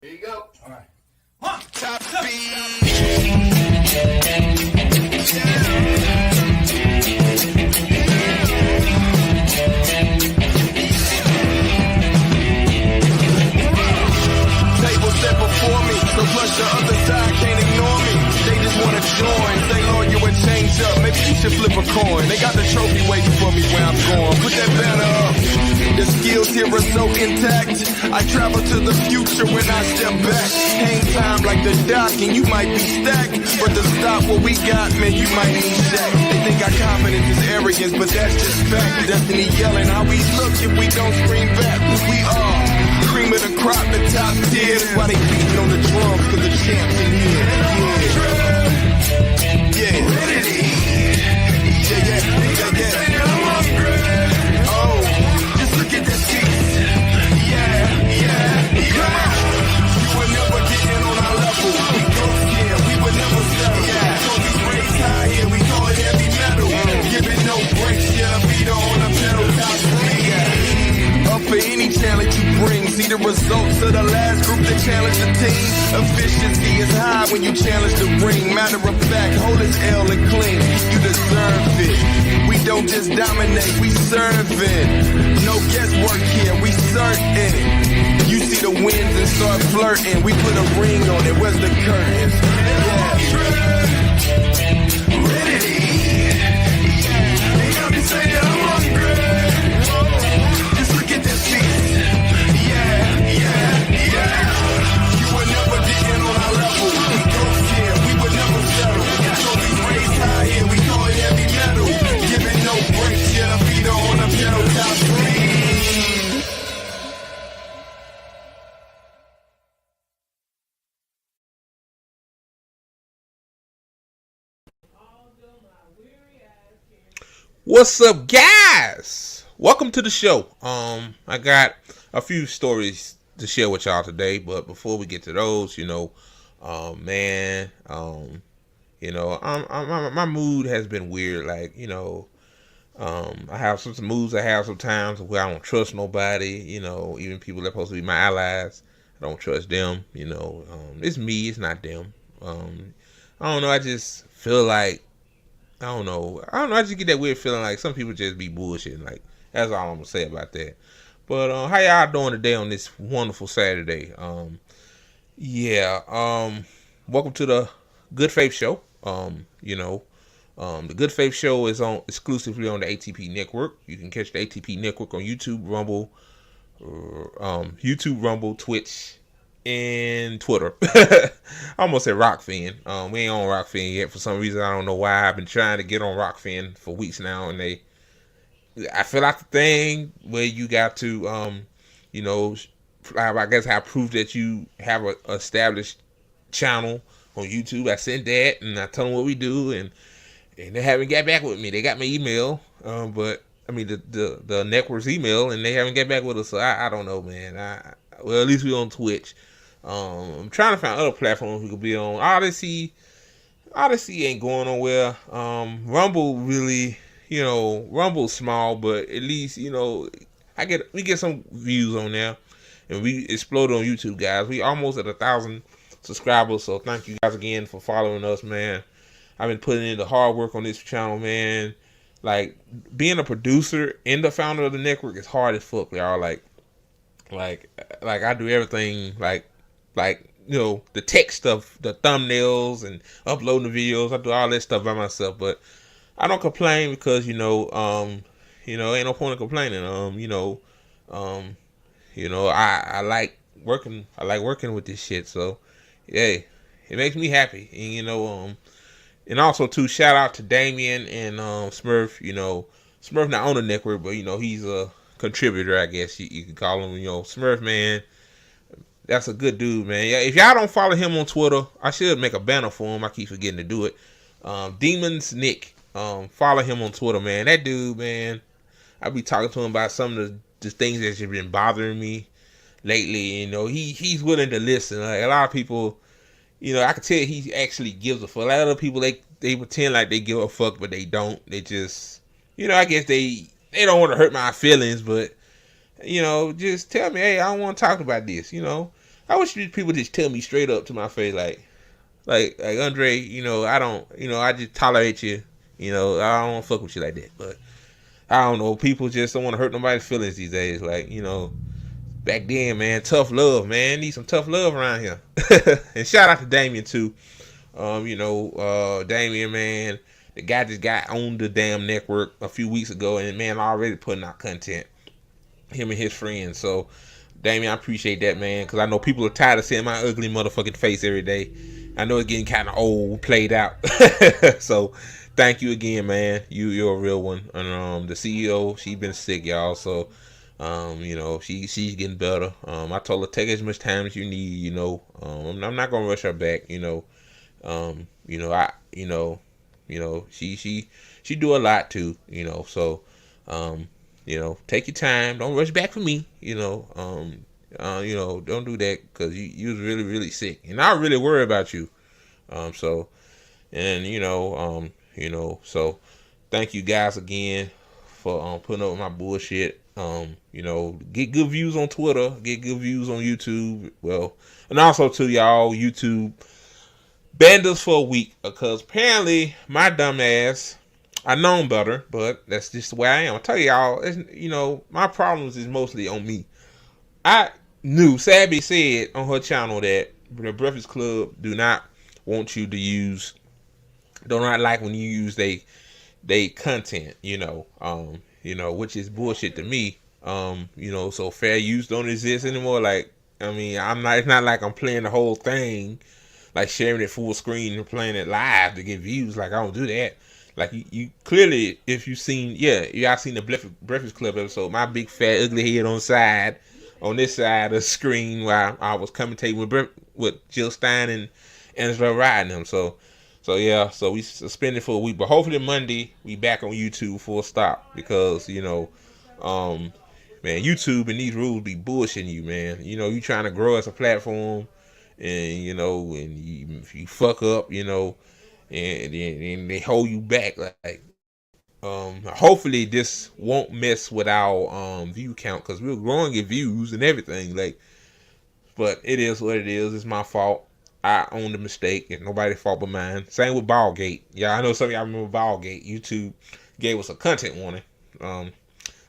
Here you go. All right. Top speed. Table set before me, so plus the other side can't ignore me. They just wanna join, say Lord you would change up. Maybe you should flip a coin. They got the trophy waiting for me where I'm going. Put that banner up. The skills here are so intact. I travel to the future when I step back. Hang time like the dock and you might be stacked. But to stop what we got, man, you might need Shaq. They think our confidence is arrogance, but that's just fact. Destiny yelling how we look if we don't scream back. We are cream of the crop, the top tier. That's why they beating on the drums, cause the champs in here. Yeah. Oh, just look at the seats. Yeah. You would never get in on our level. We go here, we would never settle. So we raise high here, we call it heavy metal. Giving no breaks, yeah, beat on the pedal, top three. Up for any challenge you bring. See the results of the last group that challenged the team. Efficiency is high when you challenge the ring. Matter of fact, hold his L and clean. You deserve it. We don't just dominate, we serve it. No guesswork here, we certain. You see the wins and start flirting. We put a ring on it, where's the curtains? Ready. They got me saying I'm hungry. Just look at this piece. You would never get in on our level. We go here, we would never settle. So we raise high here, we call it heavy metal. Giving no breaks, yeah, the feet on the pedal, top three. What's up, guys? Welcome to the show. I got a few stories to share with y'all today, but before we get to those, my mood has been weird. Like, I have some moods I have sometimes where I don't trust nobody. Even people that are supposed to be my allies, I don't trust them. It's me, it's not them. I don't know. I just feel like. I don't know. I just get that weird feeling like some people just be bullshitting. Like, that's all I'm gonna say about that. But how y'all doing today on this wonderful Saturday? Welcome to the Good Faith Show. The Good Faith Show is on exclusively on the ATP Network. You can catch the ATP Network on YouTube, Rumble, Twitch, and Twitter. I almost said Rockfin. We ain't on Rockfin yet for some reason. I don't know why. I've been trying to get on Rockfin for weeks now, and I feel like the thing where you got to, I guess I prove that you have a established channel on YouTube. I sent that, and I tell them what we do, and they haven't got back with me. They got my email, but I mean the network's email, and they haven't got back with us. So I don't know, man. Well, at least we on Twitch. I'm trying to find other platforms we could be on. Odyssey ain't going nowhere. Rumble really, Rumble's small, but at least, we get some views on there, and we exploded on YouTube, guys. We almost at 1,000 subscribers, so thank you guys again for following us, man. I've been putting in the hard work on this channel, man. Like, being a producer and the founder of the network is hard as fuck, y'all. Like I do everything, the tech stuff, the thumbnails and uploading the videos. I do all that stuff by myself, but I don't complain because, ain't no point in complaining. I like working. I like working with this shit. So, yeah, it makes me happy. And, and also too, shout out to Damien and Smurf. Smurf not on the network, but he's a contributor, I guess you could call him. Smurf, man, that's a good dude, man. Yeah, if y'all don't follow him on Twitter, I should make a banner for him. I keep forgetting to do it. Demons Nick, follow him on Twitter, man. That dude, man, I be talking to him about some of the things that's been bothering me lately. He's willing to listen. Like, a lot of people, I can tell he actually gives a fuck. A lot of other people, they pretend like they give a fuck, but they don't. They just, I guess they don't want to hurt my feelings, but just tell me, hey, I don't want to talk about this. I wish these people just tell me straight up to my face, like Andre, I don't, I just tolerate you. I don't fuck with you like that. But I don't know. People just don't want to hurt nobody's feelings these days. Like, back then, man, tough love, man. Need some tough love around here. And shout out to Damien too. Damien, man, the guy just got on the damn network a few weeks ago, and man, already putting out content. Him and his friends. So, Damien, I appreciate that, man, because I know people are tired of seeing my ugly motherfucking face every day. I know it's getting kind of old, played out. So, thank you again, man. You're a real one. And the CEO, she's been sick, y'all. So, she's getting better. I told her take as much time as you need. I'm not gonna rush her back. She do a lot too. So, take your time. Don't rush back for me. Don't do that because you was really, really sick, and I really worry about you. So thank you guys again for putting up with my bullshit. Get good views on Twitter, get good views on YouTube. Well, and also to y'all, YouTube banned us for a week because apparently my dumb ass, I known better, but that's just the way I am. I tell y'all, my problems is mostly on me. I knew Sabby said on her channel that the Breakfast Club do not want you to use, do not like when you use they content, which is bullshit to me. So fair use don't exist anymore. Like, it's not like I'm playing the whole thing, like sharing it full screen and playing it live to get views. Like, I don't do that. Like, you clearly, if you've seen, y'all seen the Breakfast Club episode, my big fat ugly head on this side of the screen while I was commentating with Jill Stein and Angela riding them. So we suspended for a week, but hopefully Monday we back on YouTube full stop because man, YouTube and these rules be bullshitting you, man. You trying to grow as a platform, and and if you fuck up, and they hold you back. Like, hopefully this won't mess with our view count because we're growing in views and everything. Like, but it is what it is. It's my fault. I own the mistake, and nobody's fault but mine. Same with Ballgate. Yeah, I know some of y'all remember Ballgate. YouTube gave us a content warning. I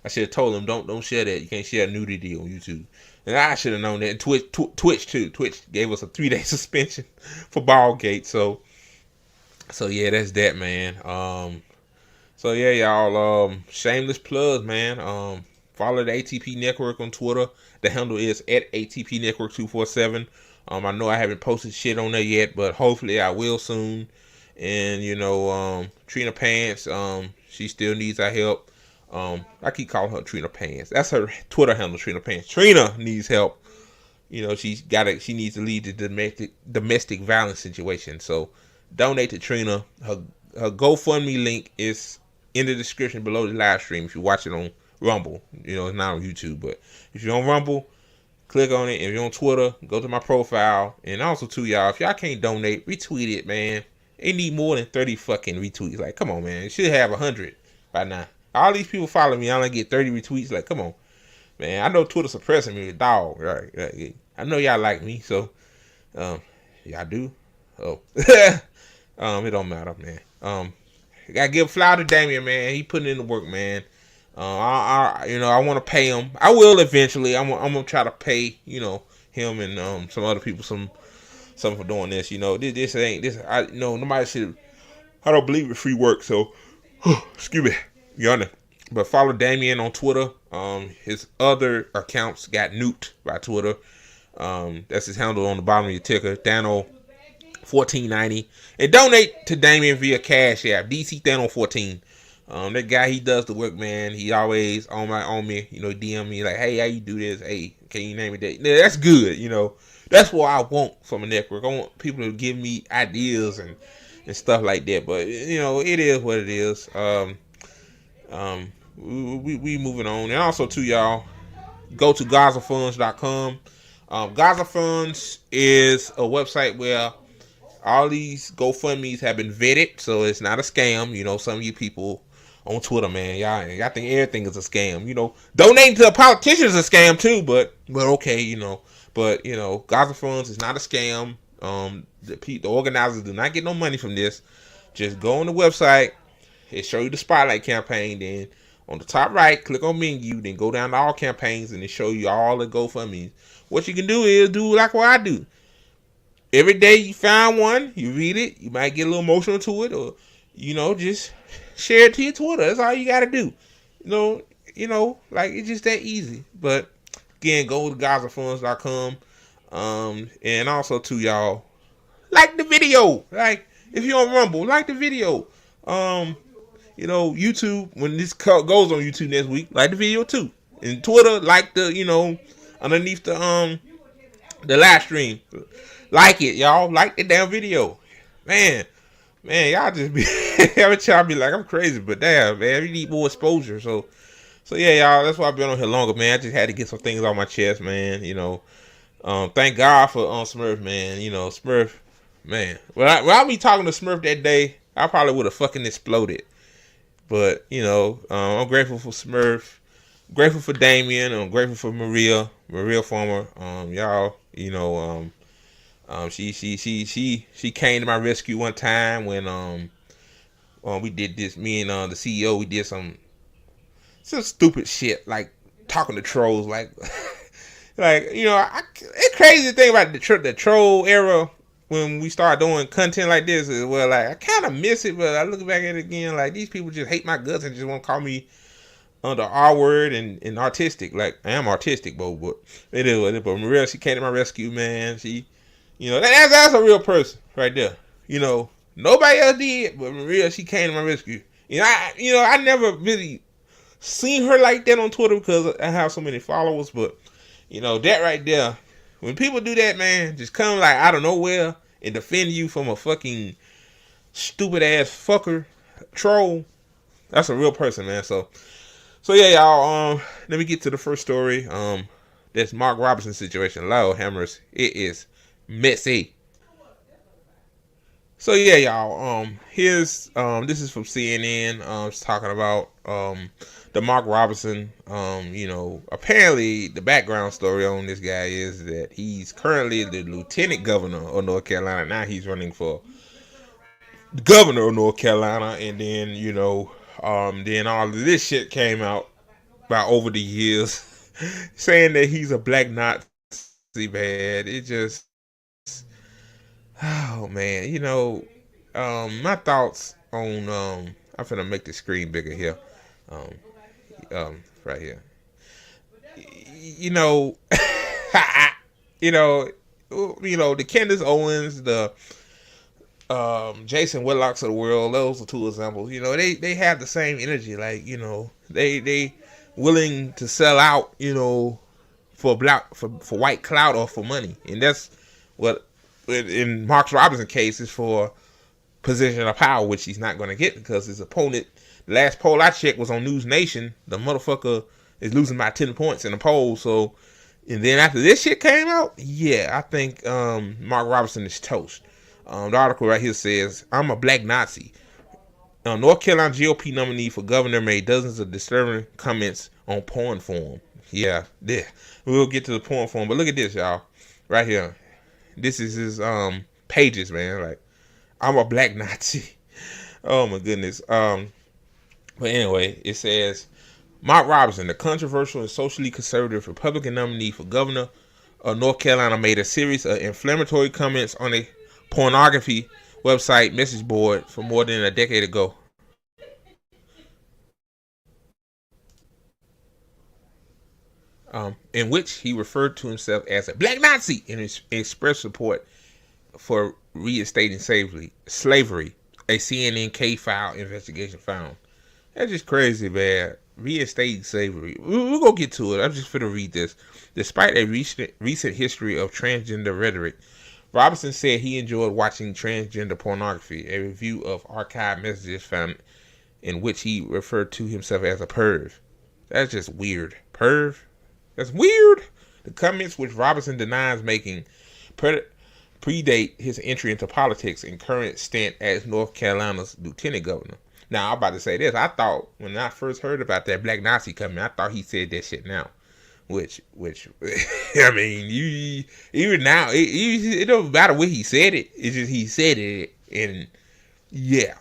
should have told them don't share that. You can't share nudity on YouTube. And I should have known that. And Twitch too. Twitch gave us a 3-day suspension for Ballgate. So yeah, that's that, man. So yeah, y'all. Shameless plugs, man. Follow the ATP Network on Twitter. The handle is at ATP Network 247. I know I haven't posted shit on there yet, but hopefully I will soon. And Trina Pants, she still needs our help. I keep calling her Trina Pants. That's her Twitter handle, Trina Pants. Trina needs help. She needs to lead the domestic violence situation. So donate to Trina. Her GoFundMe link is in the description below the live stream if you watch it on Rumble. It's not on YouTube, but if you're on Rumble, click on it. If you're on Twitter, go to my profile. And also too, y'all, if y'all can't donate, retweet it, man. It need more than 30 fucking retweets. Like, come on, man. It should have 100 by now. All these people follow me. I only get 30 retweets. Like, come on, man. I know Twitter suppressing me, dog. Right. I know y'all like me, so y'all do. Oh, it don't matter, man. I gotta give a flower to Damien, man. He putting in the work, man. I want to pay him. I will eventually. I'm gonna try to pay, him and some other people some for doing this. This ain't this. Nobody should. I don't believe it's free work. So, excuse me, y'all. But follow Damien on Twitter. His other accounts got nuked by Twitter. That's his handle on the bottom of your ticker, Thano1490, and donate to Damien via Cash App, DC Thano14. That guy, he does the work, man. He always on me, DM me like, hey, how you do this? Hey, can you name it that? Yeah, that's good, That's what I want from a network. I want people to give me ideas and stuff like that. But it is what it is. We moving on. And also too, y'all, go to GazaFunds.com. Gaza Funds is a website where all these GoFundMe's have been vetted, so it's not a scam. Some of you people on Twitter, man, y'all think everything is a scam. Donating to a politician is a scam too, but okay, But Gaza Funds is not a scam. The organizers do not get no money from this. Just go on the website. It show you the spotlight campaign. Then on the top right, click on menu. Then go down to all campaigns, and it show you all the GoFundMe's. What you can do is do like what I do. Every day you find one, you read it. You might get a little emotional to it, or just share it to your Twitter. That's all you got to do. Like it's just that easy. But again, go to GazaFunds.com. And also to y'all, like the video. Like if you're on Rumble, like the video. YouTube, when this goes on YouTube next week, like the video too. And Twitter, like the underneath the live stream. Like it, y'all. Like the damn video. Man, y'all just be every time be like, I'm crazy, but damn, man, we need more exposure. So yeah, y'all, that's why I've been on here longer, man. I just had to get some things off my chest, man. Thank God for Smurf, man. Smurf, man. When I be talking to Smurf that day, I probably would have fucking exploded. But I'm grateful for Smurf, grateful for Damien, I'm grateful for Maria Farmer. Y'all, she came to my rescue one time when we did this. Me and the CEO, we did some stupid shit like talking to trolls, like it's crazy thing about the troll era when we start doing content like this is, well, like I kind of miss it, but I look back at it again, like these people just hate my guts and just want to call me the R word and artistic. Like I am artistic, but it is. But Maria, she came to my rescue, man. She, that's a real person right there. Nobody else did, but Maria, she came to my rescue. I never really seen her like that on Twitter because I have so many followers, but that right there, when people do that, man, just come like out of nowhere and defend you from a fucking stupid ass fucker troll. That's a real person, man. So yeah, y'all. Let me get to the first story. This Mark Robinson situation. Lord Hammers, it is messy. So yeah, y'all. Here's this is from CNN. It's talking about the Mark Robinson. Apparently the background story on this guy is that he's currently the lieutenant governor of North Carolina. Now he's running for the governor of North Carolina, and then then all of this shit came out about over the years, saying that he's a black Nazi. Bad. It just. Oh man, my thoughts on I'm finna make the screen bigger here. Right here. The Candace Owens, the Jason Whitlocks of the world, those are two examples. They have the same energy, like, they willing to sell out, for white clout or for money. And that's what in Mark Robinson's case is for position of power, which he's not going to get because his opponent, the last poll I checked was on News Nation, the motherfucker is losing by 10 points in the poll. So, and then after this shit came out, yeah, I think Mark Robinson is toast. The article right here says, I'm a black Nazi. North Carolina GOP nominee for governor made dozens of disturbing comments on porn form. Yeah, there. We'll get to the porn form, but look at this, y'all. Right here. This is his pages, man. Like, I'm a black Nazi. Oh my goodness. But anyway, it says Mark Robinson, the controversial and socially conservative Republican nominee for governor of North Carolina, made a series of inflammatory comments on a pornography website message board for more than a decade ago. In which he referred to himself as a black Nazi and expressed support for reinstating slavery. A CNN K-file investigation found. That's just crazy, man. Reinstating slavery. We're going to get to it. I'm just going to read this. Despite a recent history of transgender rhetoric, Robinson said he enjoyed watching transgender pornography. A review of archived messages found in which he referred to himself as a perv. That's just weird. Perv? That's weird. The comments, which Robinson denies making, predate his entry into politics and current stint as North Carolina's lieutenant governor. Now, I'm about to say this. I thought, when I first heard about that black Nazi coming, I thought he said that shit now. which I mean, you even now it don't matter what he said it. It's just he said it, and yeah,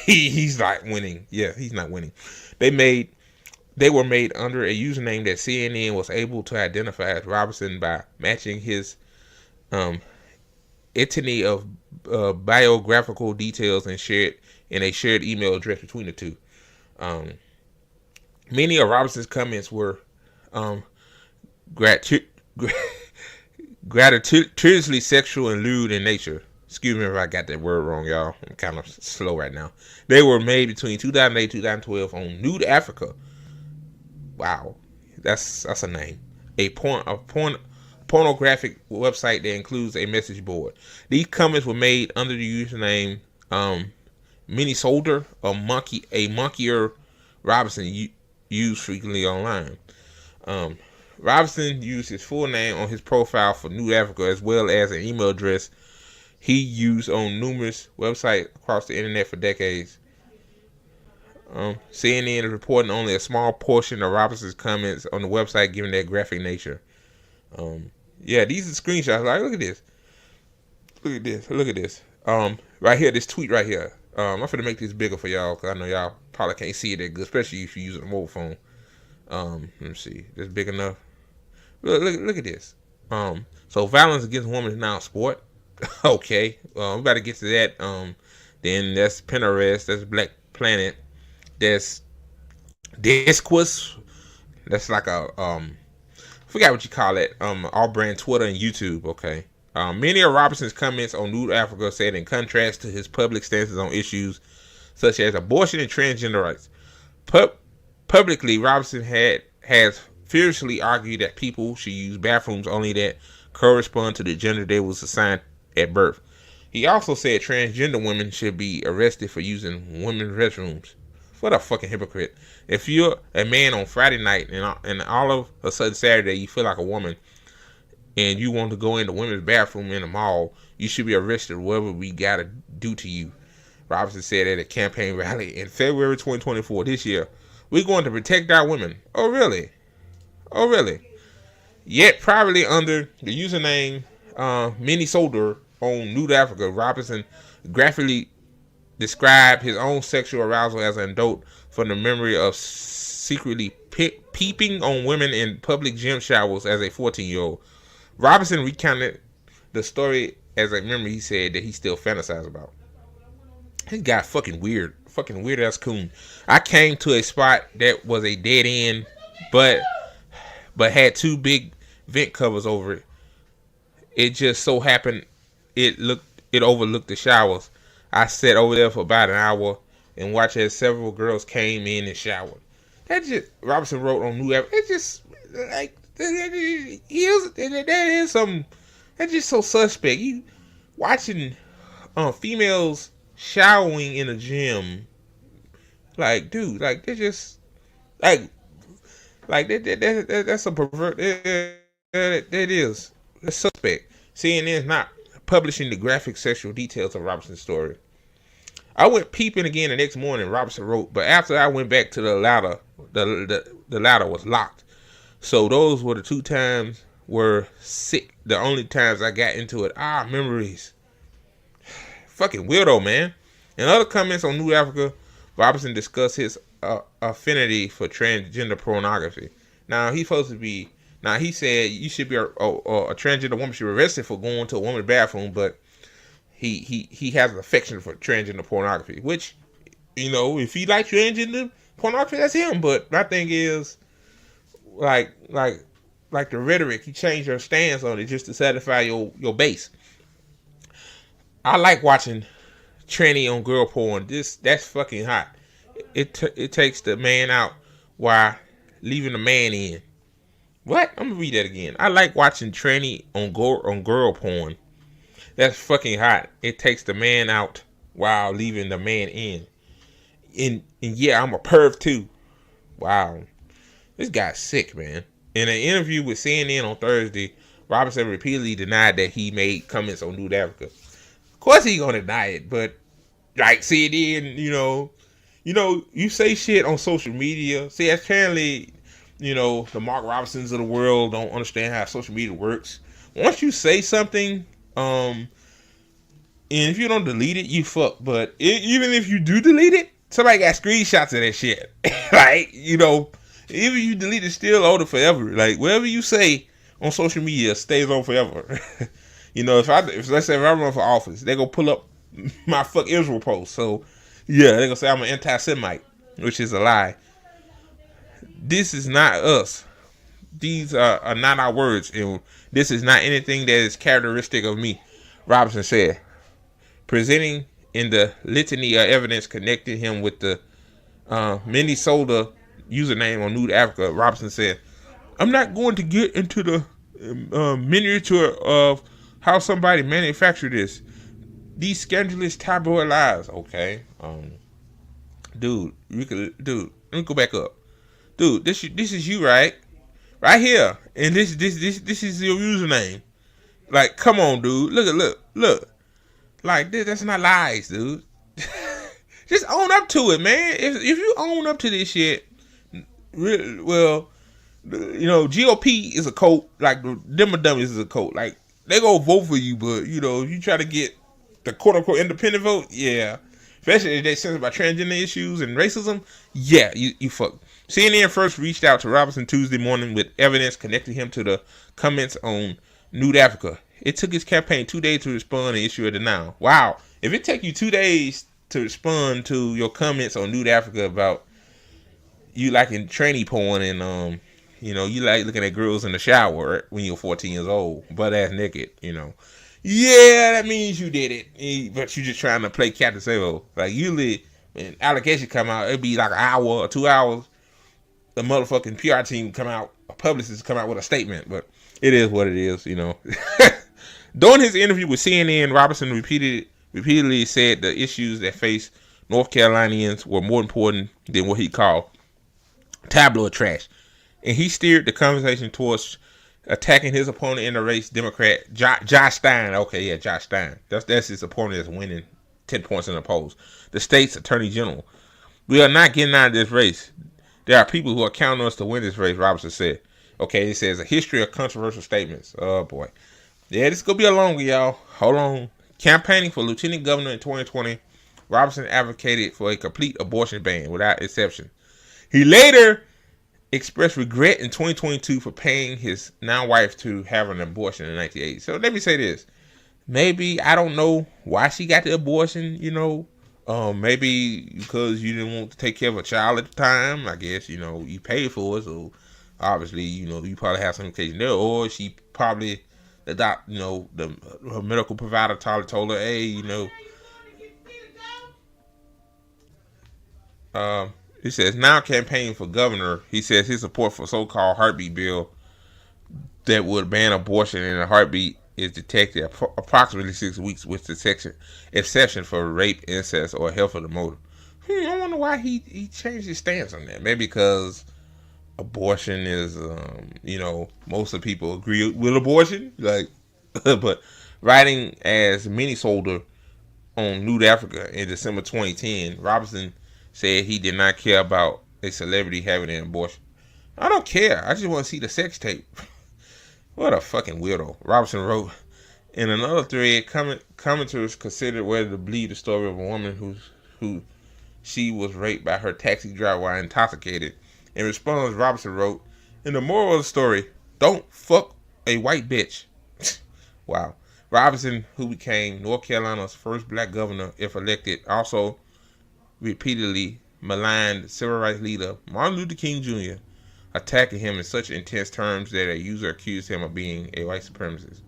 he's not winning. Yeah, he's not winning. They were made under a username that CNN was able to identify as Robinson by matching his etany of biographical details and shared in a shared email address between the two. Many of Robinson's comments were gratuitously sexual and lewd in nature. Excuse me if I got that word wrong, y'all. I'm kind of slow right now. They were made between 2008 and 2012 on Nude Africa. Wow, that's a name. A pornographic website that includes a message board. These comments were made under the username Mini Solder, a monkeyer Robinson used frequently online. Robinson used his full name on his profile for Nude Africa as well as an email address he used on numerous websites across the internet for decades. CNN is reporting only a small portion of Robinson's comments on the website given their graphic nature. Yeah, these are screenshots. Like, look at this. Look at this. Right here, this tweet right here. I'm finna make this bigger for y'all because I know y'all probably can't see it that good, especially if you're using a mobile phone. Let me see. This big enough. Look at this. So violence against women is now a sport. Okay. We got to get to that. Then that's Pinterest. That's Black Planet. That's Discourse. That's like a forgot what you call it. All brand Twitter and YouTube. Okay. Many of Robinson's comments on Nude Africa said in contrast to his public stances on issues such as abortion and transgender rights. Publicly, Robinson has fiercely argued that people should use bathrooms only that correspond to the gender they was assigned at birth. He also said transgender women should be arrested for using women's restrooms. What a fucking hypocrite. If you're a man on Friday night and all of a sudden Saturday you feel like a woman and you want to go in the women's bathroom in the mall, you should be arrested whatever we gotta do to you. Robinson said at a campaign rally in February 2024 this year. We're going to protect our women. Oh, really? Oh, really? Yet, probably under the username Mini Solder on Nude Africa, Robinson graphically described his own sexual arousal as an adult from the memory of secretly peeping on women in public gym showers as a 14-year-old. Robinson recounted the story as a memory he said that he still fantasized about. This guy fucking weird ass coon. I came to a spot that was a dead end, but had two big vent covers over it. It just so happened it overlooked the showers. I sat over there for about an hour and watched as several girls came in and showered. That just Robinson wrote on New York. It's just like that is some. That's just so suspect. You watching females showering in a gym, like, dude, like they're just like that's a pervert. That is. That's suspect. CNN is not publishing the graphic sexual details of Robinson's story. I went peeping again the next morning, Robinson wrote, but after I went back to the ladder, the ladder was locked. So those were the two times were sick. The only times I got into it. Memories. Fucking weirdo, man. In other comments on New Africa, Robinson discussed his affinity for transgender pornography. Now, he's supposed to be... Now, he said you should be a transgender woman should be arrested for going to a woman's bathroom, but he has an affection for transgender pornography, which, you know, if he likes transgender pornography, that's him. But my thing is, like the rhetoric, he changed your stance on it just to satisfy your base. I like watching tranny on girl porn. That's fucking hot. It takes the man out while leaving the man in. What? I'm gonna read that again. I like watching tranny on girl porn. That's fucking hot. It takes the man out while leaving the man in. And yeah, I'm a perv too. Wow. This guy's sick, man. In an interview with CNN on Thursday, Robinson repeatedly denied that he made comments on Nude Africa. Of course he gonna deny it, but like CNN, you say shit on social media. See, apparently the Mark Robinsons of the world don't understand how social media works. Once you say something, and if you don't delete it, you fuck. But even if you do delete it, somebody got screenshots of that shit. Like, even if you delete it, still on it forever. Like, whatever you say on social media stays on forever. If let's say if I run for office, they go pull up my fuck Israel post. So, yeah, they gonna say I'm an anti-Semite, which is a lie. This is not us. These are not our words, and this is not anything that is characteristic of me, Robinson said. Presenting in the litany of evidence connecting him with the Minnesota username on Nude Africa, Robinson said, I'm not going to get into the miniature of how somebody manufactured this. These scandalous tabloid lies. Okay. Dude, let me go back up. Dude, this is you, right? Right here. And this is your username. Like, come on, dude. Look. Like, that's not lies, dude. Just own up to it, man. If you own up to this shit, well, GOP is a cult. Like, the Dummies is a cult. Like, they gonna vote for you, but, if you try to get the quote-unquote independent vote, yeah. Especially if they sensitive about transgender issues and racism, yeah, you fuck. CNN first reached out to Robinson Tuesday morning with evidence connecting him to the comments on Nude Africa. It took his campaign 2 days to respond and issue a denial. Wow. If it take you 2 days to respond to your comments on Nude Africa about you liking tranny porn and, you like looking at girls in the shower when you're 14 years old, butt ass naked, Yeah, that means you did it. But you just trying to play Captain Sabo. Like, usually when allegations come out, it'd be like an hour or 2 hours. The motherfucking PR team come out, a publicist come out with a statement. But it is what it is, During his interview with CNN, Robinson repeatedly said the issues that face North Carolinians were more important than what he called tabloid trash. And he steered the conversation towards attacking his opponent in the race, Democrat Josh Stein. Okay, yeah, Josh Stein. That's his opponent that's winning 10 points in the polls. The state's attorney general. We are not getting out of this race. There are people who are counting on us to win this race, Robinson said. Okay, he says a history of controversial statements. Oh, boy. Yeah, this is going to be a long one, y'all. Hold on. Campaigning for lieutenant governor in 2020, Robinson advocated for a complete abortion ban without exception. He later expressed regret in 2022 for paying his now-wife to have an abortion in 1980. So let me say this. Maybe, I don't know why she got the abortion, maybe because you didn't want to take care of a child at the time. I guess, you paid for it, so obviously, you probably have some occasion there. Or she probably, her medical provider told her, hey, he says, now campaigning for governor, he says his support for so-called heartbeat bill that would ban abortion in a heartbeat is detected approximately 6 weeks with the exception for rape, incest, or health of the motive. I wonder why he changed his stance on that. Maybe because abortion is, most of the people agree with abortion. Like, but writing as Minnesota on Nude Africa in December 2010, Robinson said he did not care about a celebrity having an abortion. I don't care. I just want to see the sex tape. What a fucking weirdo. Robinson wrote in another thread, commenters considered whether to believe the story of a woman who she was raped by her taxi driver while intoxicated. In response, Robinson wrote, in the moral of the story, don't fuck a white bitch. Wow. Robinson, who became North Carolina's first black governor if elected, also repeatedly maligned civil rights leader Martin Luther King Jr., attacking him in such intense terms that a user accused him of being a white supremacist.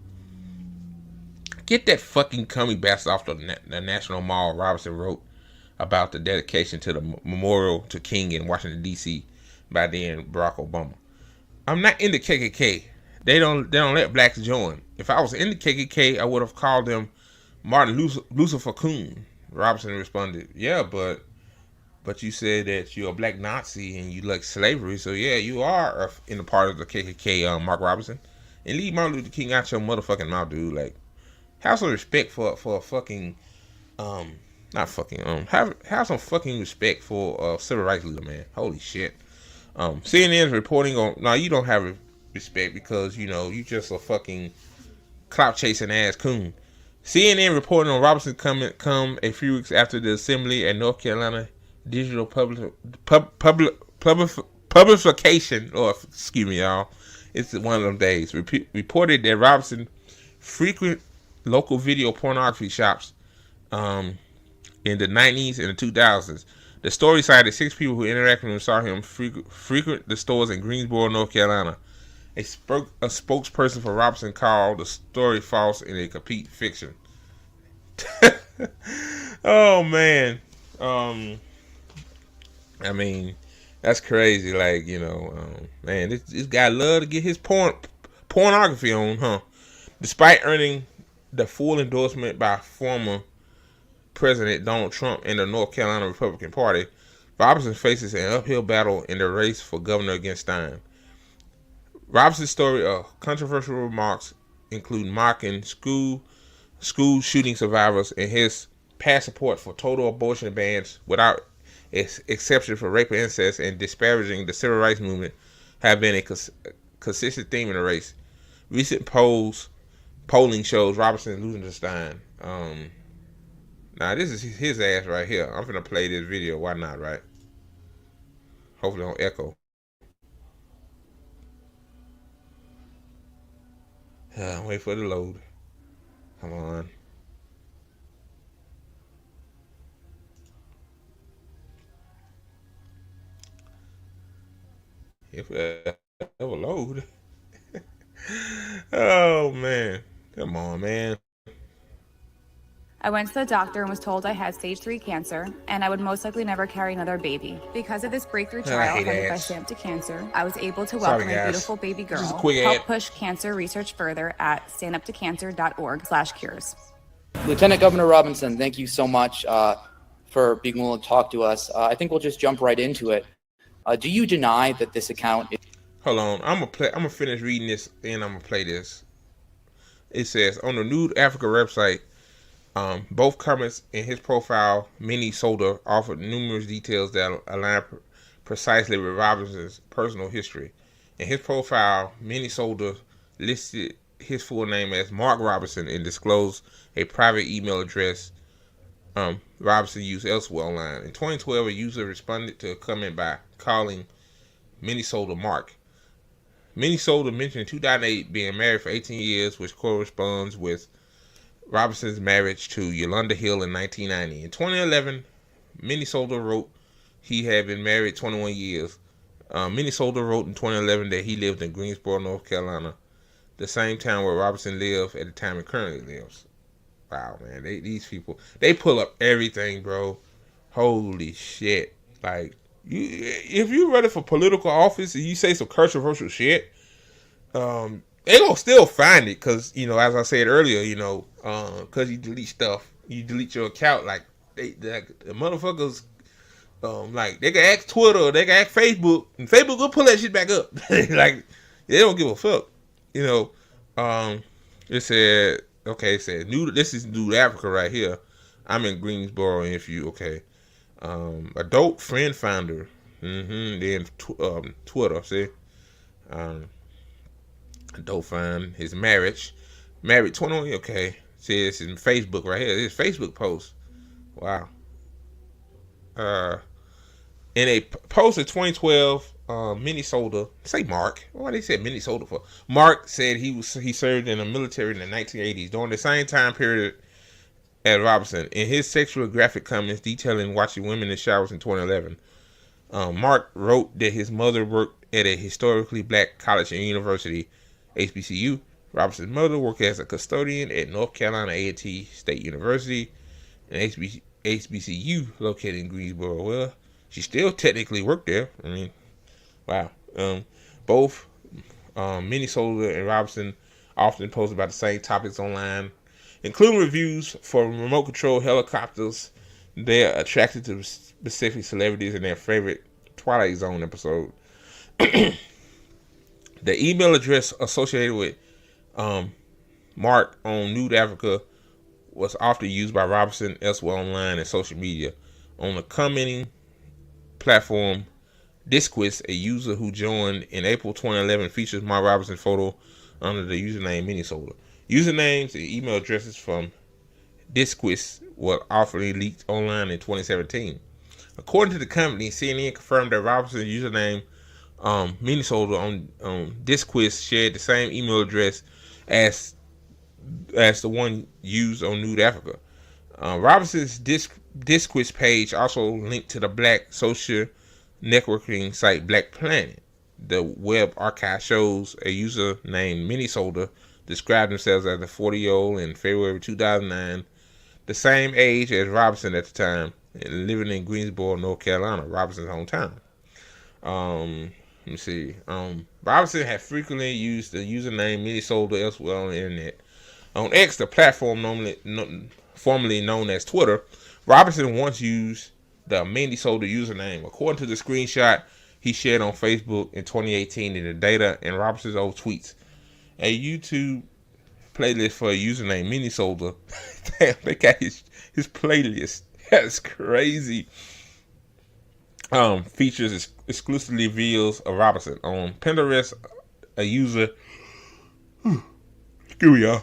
Get that fucking cummy bastard off the National Mall, Robinson wrote about the dedication to the memorial to King in Washington, D.C. by then Barack Obama. I'm not in the KKK. They don't let blacks join. If I was in the KKK, I would have called them Martin Lucifer Coon. Robinson responded, yeah, but you said that you're a black Nazi and you like slavery, so yeah, you are in a part of the KKK, Mark Robinson. And leave Martin Luther King out your motherfucking mouth, dude. Like, have some respect for a fucking, have some fucking respect for a civil rights leader, man. Holy shit. CNN's reporting on. Now you don't have respect because you just a fucking clout chasing ass coon. CNN reporting on Robinson come a few weeks after the assembly at North Carolina Digital Publication, or excuse me, y'all. It's one of them days. Reported that Robinson frequent local video pornography shops in the 90s and the 2000s. The story cited 6 people who interacted with him saw him frequent the stores in Greensboro, North Carolina. A spokesperson for Robinson called the story false and a complete fiction. Oh man, I mean, that's crazy. Like man, this guy love to get his pornography on, huh? Despite earning the full endorsement by former President Donald Trump and the North Carolina Republican Party, Robinson faces an uphill battle in the race for governor against Stein. Robinson's story of controversial remarks include mocking school shooting survivors and his past support for total abortion bans without exception for rape and incest, and disparaging the civil rights movement have been a consistent theme in the race. Recent polling shows Robinson losing to Stein. Now this is his ass right here. I'm gonna play this video. Why not, right? Hopefully it don't echo. Wait for the load. Come on. If it ever load. Oh man. Come on, man. I went to the doctor and was told I had stage 3 cancer and I would most likely never carry another baby. Because of this breakthrough trial funded by Stand Up to Cancer, I was able to welcome a beautiful baby girl. Help push cancer research further at standuptoccancer.org/cures. Lieutenant Governor Robinson, thank you so much for being willing to talk to us. I think we'll just jump right into it. Do you deny that this account is... Hold on. I'm gonna finish reading this and I'm gonna play this. It says on the Nude Africa website, both comments in his profile, Minnesota, offered numerous details that align precisely with Robinson's personal history. In his profile, Minnesota listed his full name as Mark Robinson and disclosed a private email address Robinson used elsewhere online. In 2012, a user responded to a comment by calling Minnesota Mark. Minnesota mentioned in 2008 being married for 18 years, which corresponds with Robinson's marriage to Yolanda Hill in 1990. In 2011, Minnesota wrote he had been married 21 years. Minnesota wrote in 2011 that he lived in Greensboro, North Carolina, the same town where Robinson lived at the time he currently lives. Wow, man, these people, they pull up everything, bro. Holy shit. Like, if you're running for political office and you say some controversial shit, they gonna still find it, because as I said earlier, because you delete stuff, you delete your account. Like the motherfuckers, like they can ask Twitter, they can ask Facebook, and Facebook will pull that shit back up. Like they don't give a fuck. It said, okay, it said this is Nude Africa right here. I'm in Greensboro, and if you adult friend finder, then Twitter, see. Don't find his marriage. Married 21, okay. See, this is Facebook right here. This Facebook post. Wow. In a post in 2012, Minnesota, say Mark. Why they said Minnesota for? Mark said he served in the military in the 1980s during the same time period as Robinson. In his sexual graphic comments detailing watching women in showers in 2011, Mark wrote that his mother worked at a historically black college and university, HBCU. Robinson's mother worked as a custodian at North Carolina A&T State University, an HBCU located in Greensboro. Well, she still technically worked there. I mean, wow. Both Minnesota and Robinson often post about the same topics online, including reviews for remote control helicopters. They are attracted to specific celebrities in their favorite Twilight Zone episode. The email address associated with Mark on Nude Africa was often used by Robinson elsewhere online and social media. On the commenting platform Disquist, a user who joined in April 2011, features Mark Robinson's photo under the username Minnesota. Usernames and email addresses from Disquist were officially leaked online in 2017. According to the company, CNN confirmed that Robinson's username Minnesota on Disquist shared the same email address as the one used on Nude Africa. Robinson's Disquist page also linked to the black social networking site Black Planet. The web archive shows a user named Minnesota described themselves as a 40-year-old in February 2009, the same age as Robinson at the time, and living in Greensboro, North Carolina, Robinson's hometown. Let me see. Robinson had frequently used the username Minnesota elsewhere on the internet. On X, the platform formerly known as Twitter, Robinson once used the Minnesota username. According to the screenshot he shared on Facebook in 2018 in the data and Robinson's old tweets, a YouTube playlist for a username Minnesota. Damn, they got his playlist. That's crazy. Features exclusively videos of Robinson. On Pinterest, a user, excuse me, y'all,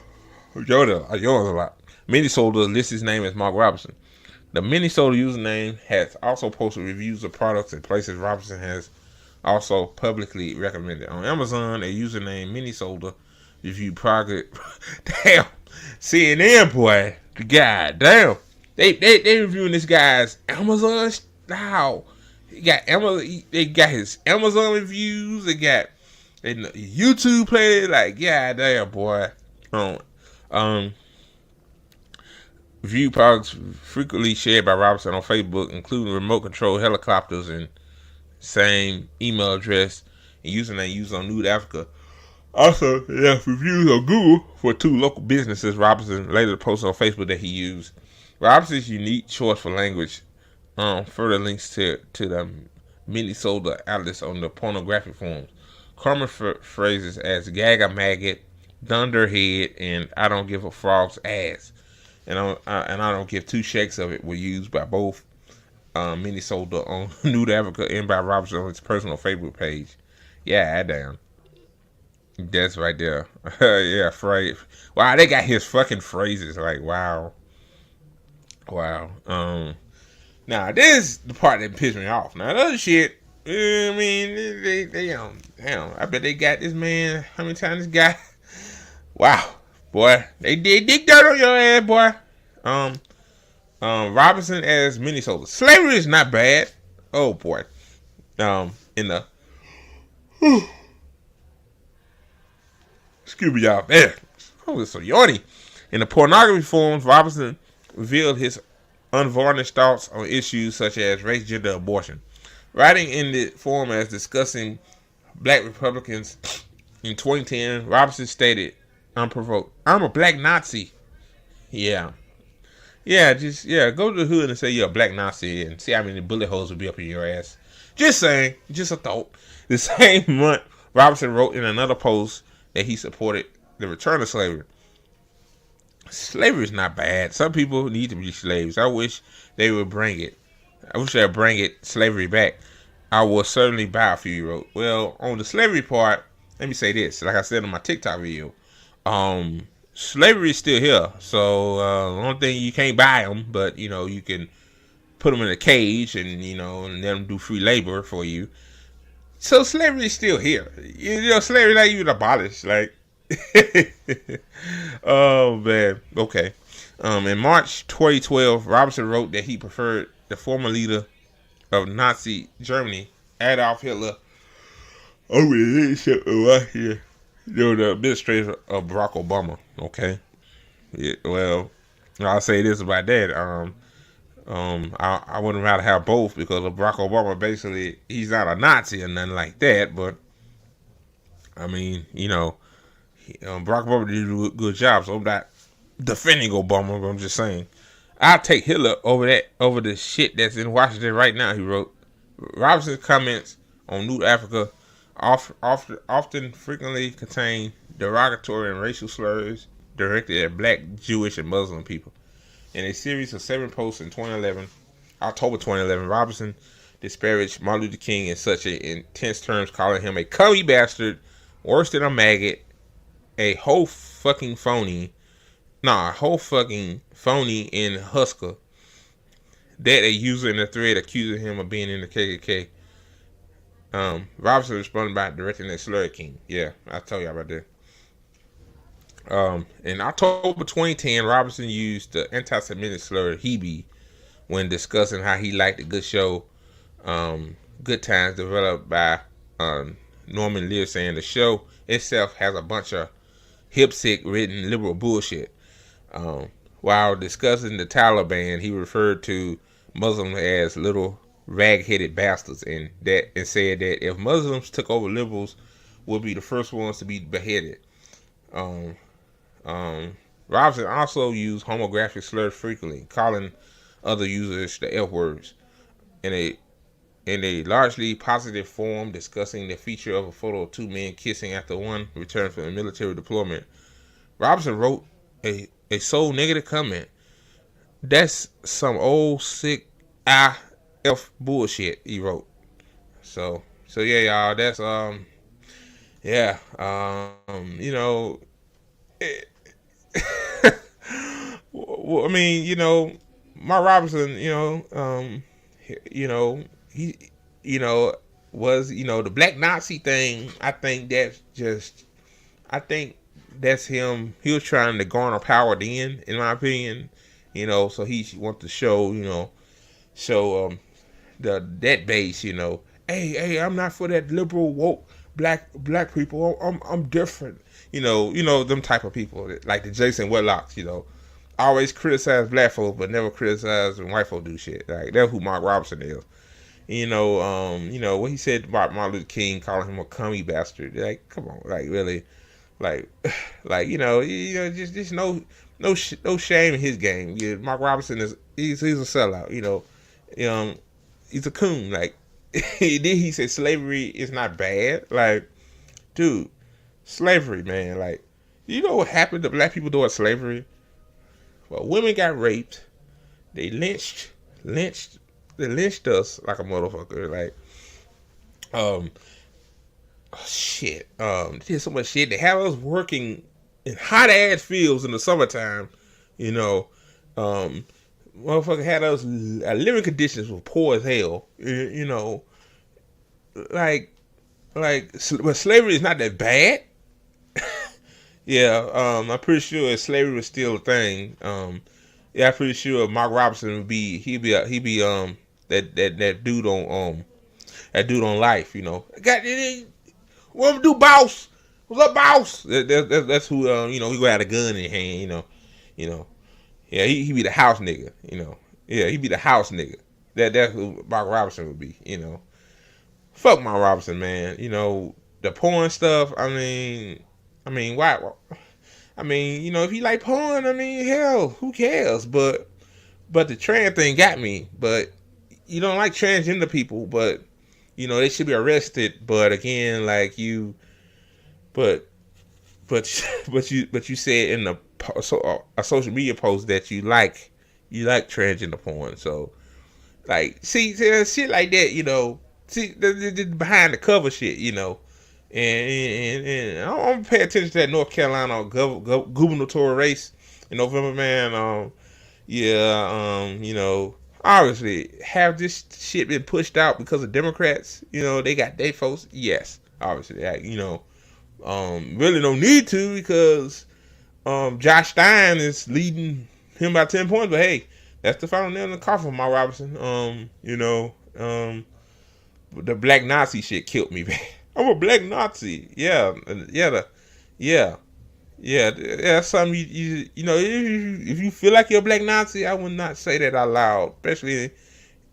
I yawn a lot. Minnesota lists his name as Mark Robinson. The Minnesota username has also posted reviews of products and places Robinson has also publicly recommended. On Amazon, a username Minnesota reviewed product. Damn, CNN boy, god damn, they reviewing this guy's Amazon. How he got Amazon? They got his Amazon reviews. They got YouTube play. Like, god damn boy. View products frequently shared by Robinson on Facebook, including remote control helicopters and same email address and username used on Nude Africa. Also, left reviews on Google for 2 local businesses Robinson later posted on Facebook that he used. Robinson's unique choice for language further links to the Minnesota outlets on the pornographic forums. Common phrases as "gaga maggot," "dunderhead," and "I don't give a frog's ass." And I don't give 2 shakes of it were used by both Minnesota on Nude Africa and by Robinson on his personal Facebook page. Yeah, damn. That's right there. Yeah, phrase. Wow, they got his fucking phrases. Like, wow. Now, this is the part that pissed me off. Now, the other shit, I mean, they damn, I bet they got this man, how many times this guy, wow. Boy, they dig dirt on your ass, boy. Robinson as Minnesota. Slavery is not bad. Oh boy. In the excuse me, y'all. Man, oh, it's so yawny. In the pornography forums, Robinson revealed his unvarnished thoughts on issues such as race, gender, abortion. Writing in the forum as discussing black Republicans in 2010, Robinson stated, unprovoked, "I'm a black Nazi." Yeah, just go to the hood and say you're a black Nazi and see how many bullet holes will be up in your ass. Just saying, just a thought. The same month, Robinson wrote in another post that he supported the return of slavery. Slavery is not bad. Some people need to be slaves. I wish they would bring it. I wish they'd bring slavery back. I will certainly buy a few, he wrote. Well, on the slavery part, let me say this. Like I said in my TikTok video, slavery is still here. So, the only thing, you can't buy them, but, you can put them in a cage and, and let them do free labor for you. So, slavery is still here. Slavery not even abolished. Like, oh, man. Okay. In March 2012, Robinson wrote that he preferred the former leader of Nazi Germany, Adolf Hitler, over the leadership of right here. The administrator of Barack Obama. Okay. Yeah, well, I'll say this about that. I wouldn't rather have both because of Barack Obama. Basically, he's not a Nazi or nothing like that. But I mean, Barack Obama did a good job. So I'm not defending Obama, but I'm just saying I'll take Hitler over the shit that's in Washington right now. He wrote. Robinson's comments on Nude Africa often frequently contain derogatory and racial slurs directed at black, Jewish, and Muslim people. In a series of 7 posts in October 2011, Robinson disparaged Martin Luther King in such intense terms, calling him a cummy bastard, worse than a maggot, a whole fucking phony, and husker. That a user in the thread accusing him of being in the KKK. Robinson responded by directing a slur at King. Yeah, I told y'all about that. In October 2010, Robinson used the anti-Semitic slur "Hebe" when discussing how he liked the good show Good Times, developed by Norman Lear, saying the show itself has a bunch of hip-sick written liberal bullshit. While discussing the Taliban, he referred to Muslims as little rag-headed bastards, and said that if Muslims took over, liberals would be the first ones to be beheaded. Robinson also used homographic slurs frequently, calling other users the F words. In a largely positive form, discussing the feature of a photo of two men kissing after one returned from a military deployment, Robinson wrote a so negative comment. That's some old sick F bullshit, he wrote. So yeah, y'all, that's you know, well, I mean, you know, Mark Robinson, he was, the black Nazi thing. I think that's him. He was trying to garner power then, in my opinion, so he wants to show that base, hey, I'm not for that liberal woke black people. I'm different, them type of people, like the Jason Whitlocks, always criticize black folks but never criticize when white folks do shit. Like, that's who Mark Robinson is. What he said about Martin Luther King, calling him a commie bastard. Like, come on, like, really, like, just no shame in his game. Yeah, Mark Robinson he's a sellout. He's a coon. Like, he said slavery is not bad. Like, dude, slavery, man. Like, you know what happened to black people during slavery? Well, women got raped. They lynched us like a motherfucker. Like, they did so much shit. They have us working in hot ass fields in the summertime. Motherfucker had us living conditions were poor as hell. But slavery is not that bad. Yeah, I'm pretty sure if slavery was still a thing, I'm pretty sure Mark Robinson would be that dude on Life, Got what I'm do, boss? What's up, boss? That's who he gonna have a gun in hand, Yeah, he be the house nigga, Yeah, he be the house nigga. That's who Mark Robinson would be, Fuck Mark Robinson, man. The porn stuff, I mean, why? I mean, if you like porn, hell, who cares? But the trans thing got me. But you don't like transgender people, but they should be arrested. But again, like but you said in a social media post that you like transgender porn. So, like, see shit like that, see the behind the cover shit, And I don't pay attention to that North Carolina gubernatorial race in November, man. Obviously, have this shit been pushed out because of Democrats? They got their folks. Yes, obviously, really don't need to, because Josh Stein is leading him by 10 points. But hey, that's the final nail in the coffin, my Robinson. The black Nazi shit killed me, man. I'm a black Nazi. Yeah. That's something if you feel like you're a black Nazi, I would not say that out loud, especially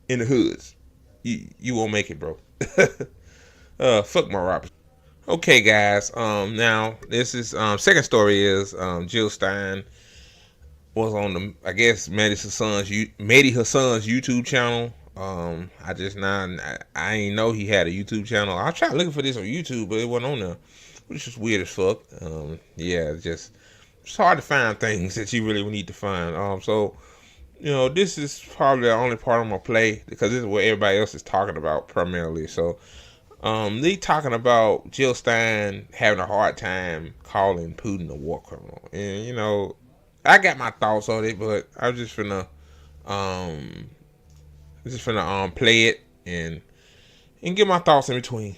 in the hoods. You won't make it, bro. Fuck my Robinson. Okay, guys. Now this is second story is Jill Stein was on the, I guess, Mehdi Hassan's YouTube channel. I ain't know he had a YouTube channel. I tried looking for this on YouTube, but it wasn't on there, which is weird as fuck. It's hard to find things that you really need to find. So this is probably the only part I'm gonna play because this is what everybody else is talking about primarily. So, they talking about Jill Stein having a hard time calling Putin a war criminal, and I got my thoughts on it, but I'm just finna play it and get my thoughts in between.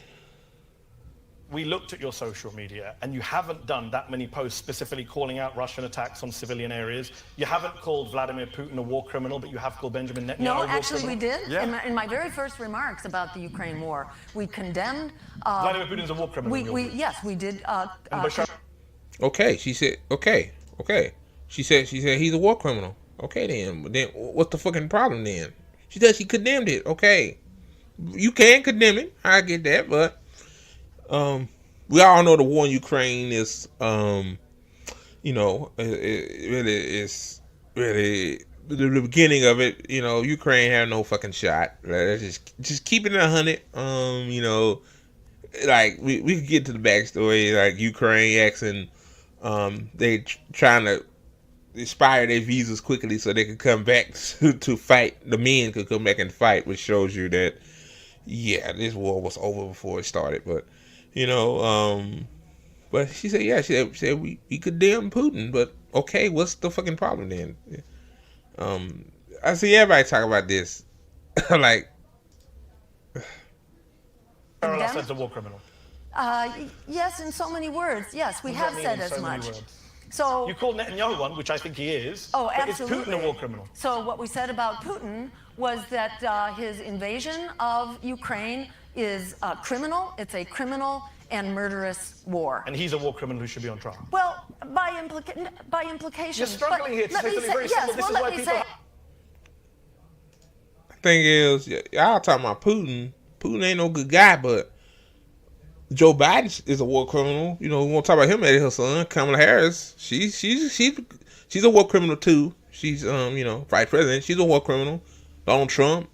We looked at your social media, and you haven't done that many posts specifically calling out Russian attacks on civilian areas. You haven't called Vladimir Putin a war criminal, but you have called Benjamin Netanyahu a war criminal. No, actually we did. Yeah. In my very first remarks about the Ukraine war, we condemned... Vladimir Putin's a war criminal. Yes, we did. Okay, she said, okay. She said he's a war criminal. Okay, then what's the fucking problem then? She said she condemned it. Okay. You can condemn it. I get that, but we all know the war in Ukraine is it really is the beginning of it. Ukraine had no fucking shot. Just keep it 100. Like we could get to the backstory, like Ukraine asking they trying to expire their visas quickly so they could come back to fight. The men could come back and fight, which shows you that this war was over before it started. But but she said she said we condemn Putin, but okay, what's the fucking problem then? I see everybody talk about this like Assad's a war criminal. Yes, in so many words. Yes, we have said as much. So you called Netanyahu one, which I think he is. Oh, but absolutely. Is Putin a war criminal? So what we said about Putin was that his invasion of Ukraine is criminal. It's a criminal and murderous war. And he's a war criminal who should be on trial. Well, by implication. You're struggling here to say something very simple. This is why people... Thing is, y'all talking about Putin. Putin ain't no good guy, but Joe Biden is a war criminal. We won't talk about him and her son, Kamala Harris. She's a war criminal too. She's vice president. She's a war criminal. Donald Trump,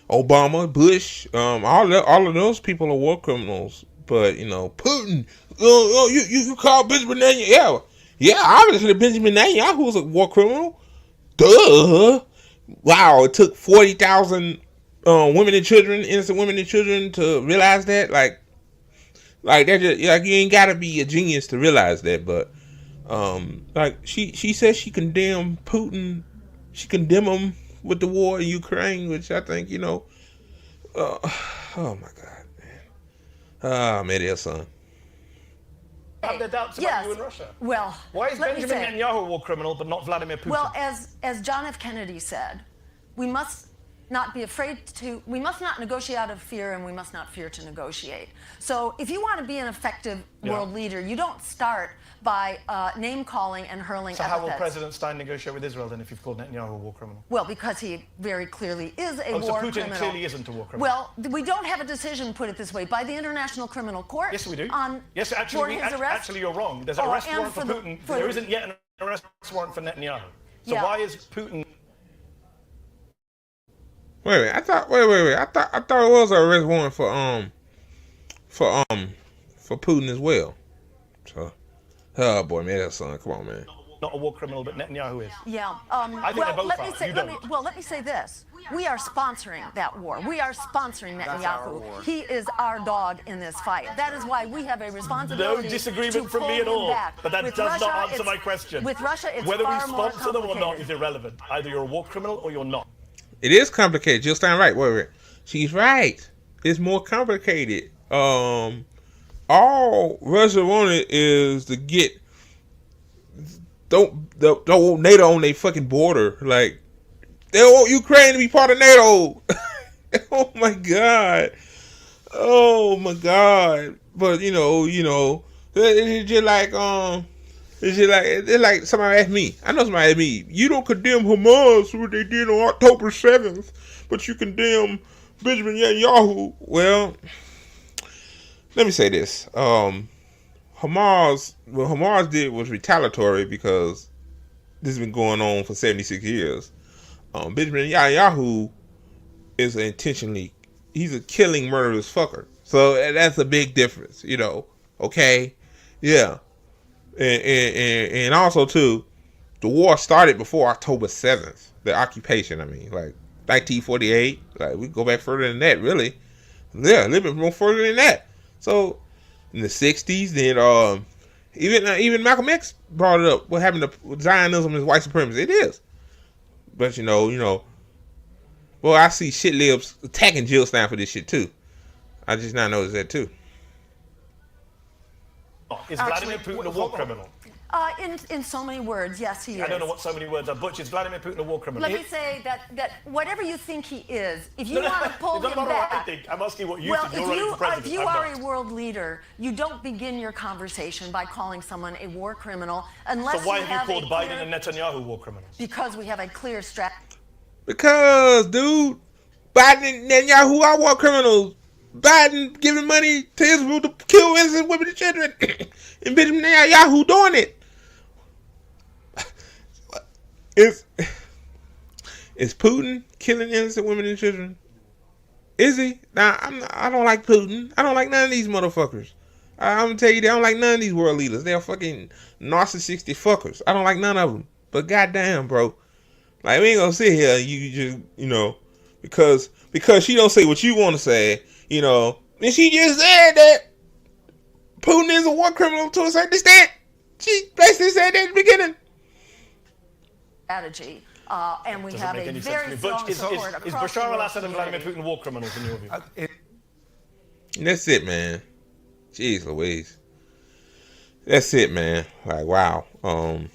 Obama, Bush, all of those people are war criminals. But Putin, you call Benjamin Netanyahu? Yeah, obviously Benjamin Netanyahu was a war criminal. Duh. Wow, it took 40,000 women and children, innocent women and children, to realize that. Like that, just you ain't gotta be a genius to realize that. But she says she condemned Putin. She condemned him with the war in Ukraine, which I think oh my God, man. Ah, Media son. Have their doubts about you in Russia. Well, why is Benjamin Netanyahu a war criminal but not Vladimir Putin? Well, as John F. Kennedy said, we must not be afraid to, we must not negotiate out of fear, and we must not fear to negotiate. So if you want to be an effective world leader, you don't start by name-calling and hurling epithets. So how will President Stein negotiate with Israel then if you've called Netanyahu a war criminal? Well, because he very clearly is a war Putin criminal. Clearly isn't a war criminal. Well, we don't have a decision, put it this way, by the International Criminal Court. Yes, we do. Yes, actually, you're wrong. There's an arrest warrant for Putin. There isn't yet an arrest warrant for Netanyahu. So why is Putin... Wait. I thought it was an arrest warrant for Putin as well. So, oh boy, man, that son, come on, man. Not a war criminal, but Netanyahu is. Yeah. I think they're both let me say this. We are sponsoring that war. We are sponsoring Netanyahu. He is our dog in this fight. That is why we have a responsibility. No disagreement from me at all. But that does not answer my question. With Russia, it's whether we far more sponsor them or not is irrelevant. Either you're a war criminal or you're not. It is complicated. Jill Stein, right? Wait. She's right. It's more complicated. All Russia wanted is to get don't want NATO on their fucking border. Like, they want Ukraine to be part of NATO. Oh my god. But it's like somebody asked me. I know somebody asked me. You don't condemn Hamas for what they did on October 7th, but you condemn Benjamin Netanyahu. Well, let me say this. What Hamas did was retaliatory because this has been going on for 76 years. Benjamin Netanyahu is he's a killing, murderous fucker. So that's a big difference, okay? Yeah. And also too, the war started before October 7th. The occupation, I mean, like 1948. Like we go back further than that, really. Yeah, a little bit more further than that. So in the 60s, then even Malcolm X brought it up. What happened to Zionism is white supremacy? It is. But you know, well, I see shit libs attacking Jill Stein for this shit too. I just not noticed that too. Is Vladimir Putin a war criminal? In so many words, yes, he is. I don't know what so many words are. Butch, is Vladimir Putin a war criminal? Let me say that whatever you think he is, if you want to pull him back... I think. I'm asking what you think. You're running for president. If you are a world leader, you don't begin your conversation by calling someone a war criminal unless So why you have you called Biden and Netanyahu war criminals? Because we have a clear strategy. Because, dude, Biden and Netanyahu are war criminals. Biden giving money to Israel to kill innocent women and children. And Benjamin Netanyahu doing it. Is Putin killing innocent women and children? Is he? Now, I don't like Putin. I don't like none of these motherfuckers. I'm gonna tell you, I don't like none of these world leaders. They're fucking narcissistic fuckers. I don't like none of them. But goddamn, bro, like we ain't gonna sit here. You just, because she don't say what you want to say, and she just said that Putin is a war criminal to a certain extent. She basically said that at the beginning. Strategy. And we have a very strong Is support Bashar across the world al-Assad and Vladimir community. Putin war criminals in your view? And that's it, man. Jeez Louise. That's it, man. Like, wow. I don't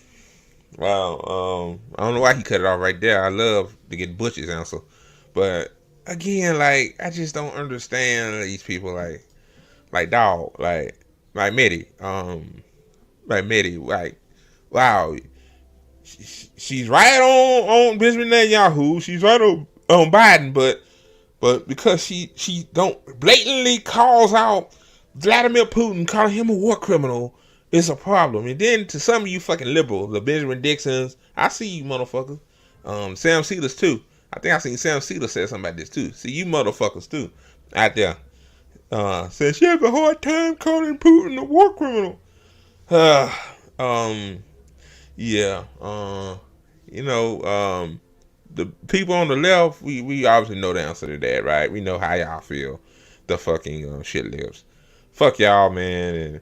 know why he cut it off right there. I love to get Butch's answer. But, again, like, I just don't understand these people, like dog, like Mehdi. Like, wow. She's right on Benjamin Netanyahu. She's right on Biden, but because she don't blatantly calls out Vladimir Putin, calling him a war criminal, it's a problem. And then to some of you fucking liberals, the Benjamin Dixons, I see you motherfuckers. Sam Seelers too. I think I seen Sam Seelers say something about this too. See you motherfuckers too out there. Said she has a hard time calling Putin a war criminal. The people on the left, we obviously know the answer to that, right? We know how y'all feel. The fucking shit lives. Fuck y'all, man. And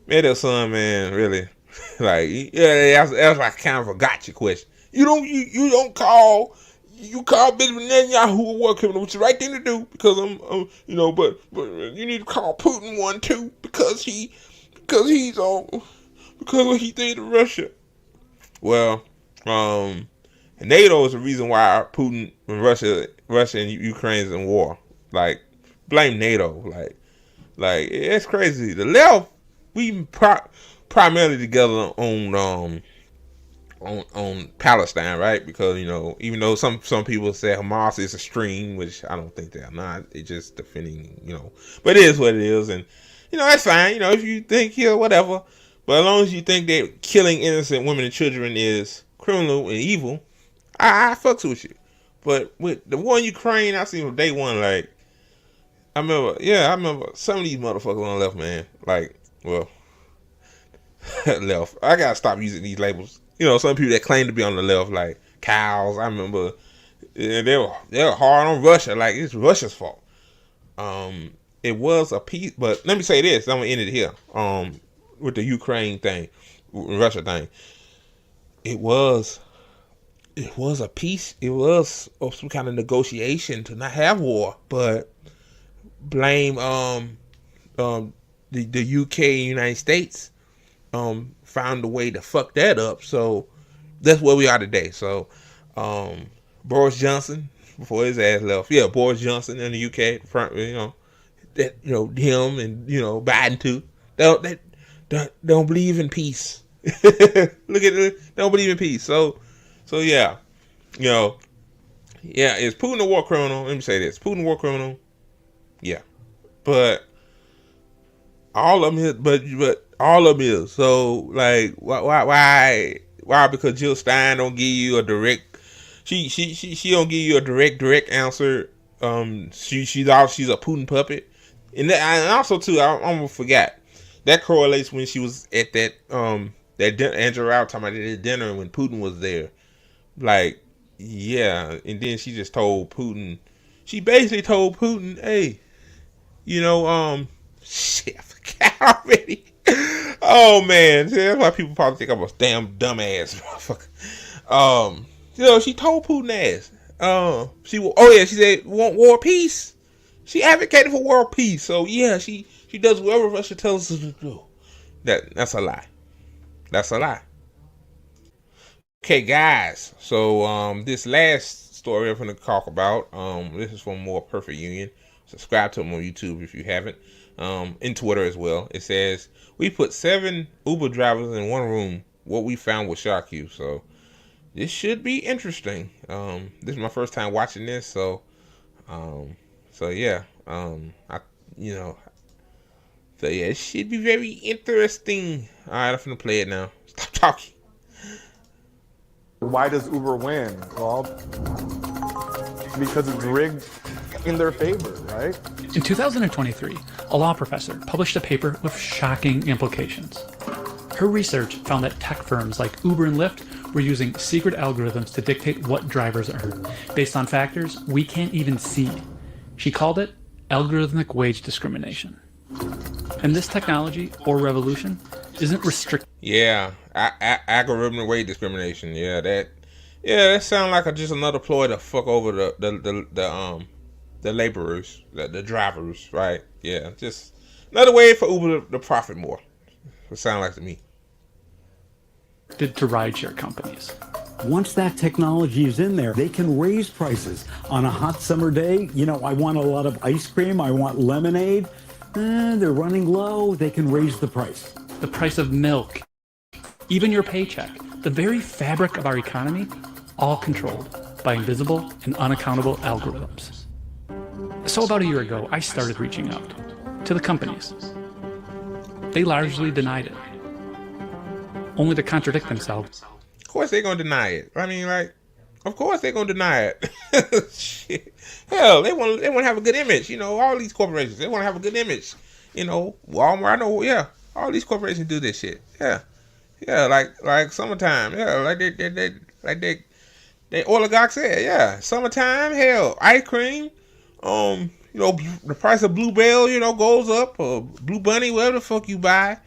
man, son, man, really, like, yeah, that's like kind of a gotcha question. You don't call Benjamin Netanyahu a war criminal, which is the right thing to do because but you need to call Putin one too because what he did to Russia. Well, NATO is the reason why Putin and Russia and Ukraine is in war. Like, blame NATO. Like it's crazy. The left, we primarily together on Palestine, right? Because even though some people say Hamas is extreme, which I don't think they are not. It's just defending, but it is what it is, and that's fine. If you think whatever. But as long as you think that killing innocent women and children is criminal and evil, I fucks with you. But with the war in Ukraine, I seen from day one, like, I remember some of these motherfuckers on the left, man. Like, well, left. I gotta stop using these labels. Some people that claim to be on the left, like cows. I remember they were hard on Russia, like it's Russia's fault. It was a peace, but let me say this. I'm gonna end it here. With the Ukraine thing, Russia thing, it was a peace. It was some kind of negotiation to not have war, but blame the UK, United States, found a way to fuck that up. So that's where we are today. So Boris Johnson, before his ass left, Boris Johnson in the UK, him and Biden too. Don't believe in peace. Look at it. Don't believe in peace. So yeah, is Putin a war criminal? Let me say this: Putin a war criminal? Yeah, but all of them is. But all of them is. So like, why? Because Jill Stein don't give you a direct. She don't give you a direct answer. She's a Putin puppet, and also too, I almost forgot. That correlates when she was at that Andrew Rao talking about that dinner when Putin was there. Like, yeah, and then she just told Putin. She basically told Putin, "Hey, shit, I forgot already." Oh man, see, that's why people probably think I'm a damn dumbass motherfucker. She told Putin ass. She said want world peace. She advocated for world peace. So yeah, she does whatever Russia tells us to do. That's a lie. That's a lie. Okay, guys. So this last story I'm going to talk about. This is from More Perfect Union. Subscribe to them on YouTube if you haven't. In Twitter as well. It says, we put 7 Uber drivers in one room. What we found will shock you. So this should be interesting. This is my first time watching this. So yeah. It should be very interesting. All right, I'm going to play it now. Stop talking. Why does Uber win? Well, because it's rigged in their favor, right? In 2023, a law professor published a paper with shocking implications. Her research found that tech firms like Uber and Lyft were using secret algorithms to dictate what drivers earn, based on factors we can't even see. She called it algorithmic wage discrimination. And this technology, or revolution, isn't restricted. Yeah, algorithmic wage discrimination. Yeah, that sounds like just another ploy to fuck over the laborers, the drivers, right? Yeah, just another way for Uber to profit more. It sounds like to me. To rideshare companies. Once that technology is in there, they can raise prices. On a hot summer day, I want a lot of ice cream, I want lemonade. They're running low, they can raise the price. The price of milk, even your paycheck, the very fabric of our economy, all controlled by invisible and unaccountable algorithms. So about a year ago, I started reaching out to the companies. They largely denied it, only to contradict themselves. Of course they're going to deny it. I mean, of course they're going to deny it. Shit. Hell, they want to have a good image. All these corporations, they want to have a good image. Walmart, I know, yeah. All these corporations do this shit. Yeah. Yeah, like summertime. Yeah, like they oligarchs said, yeah. Summertime, hell, ice cream. The price of Bluebell, goes up, or Blue Bunny, whatever the fuck you buy.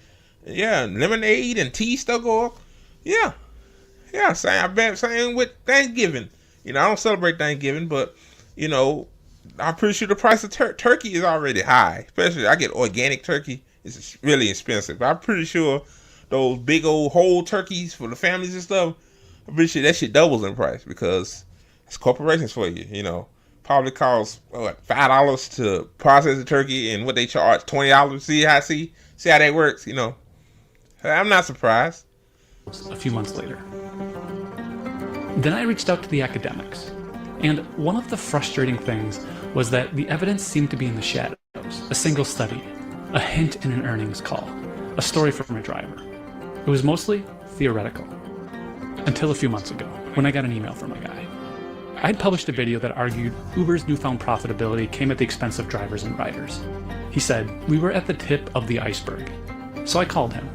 Yeah, lemonade and tea stuff go up. Yeah. Yeah, same with Thanksgiving. I don't celebrate Thanksgiving, but I'm pretty sure the price of turkey is already high. Especially I get organic turkey. It's really expensive. But I'm pretty sure those big old whole turkeys for the families and stuff, I'm pretty sure that shit doubles in price because it's corporations for you. Probably costs $5 to process the turkey, and what they charge $20. See how that works. I'm not surprised. A few months later. Then I reached out to the academics, and one of the frustrating things was that the evidence seemed to be in the shadows. A single study, a hint in an earnings call, a story from a driver. It was mostly theoretical. Until a few months ago, when I got an email from a guy. I had published a video that argued Uber's newfound profitability came at the expense of drivers and riders. He said, we were at the tip of the iceberg. So I called him.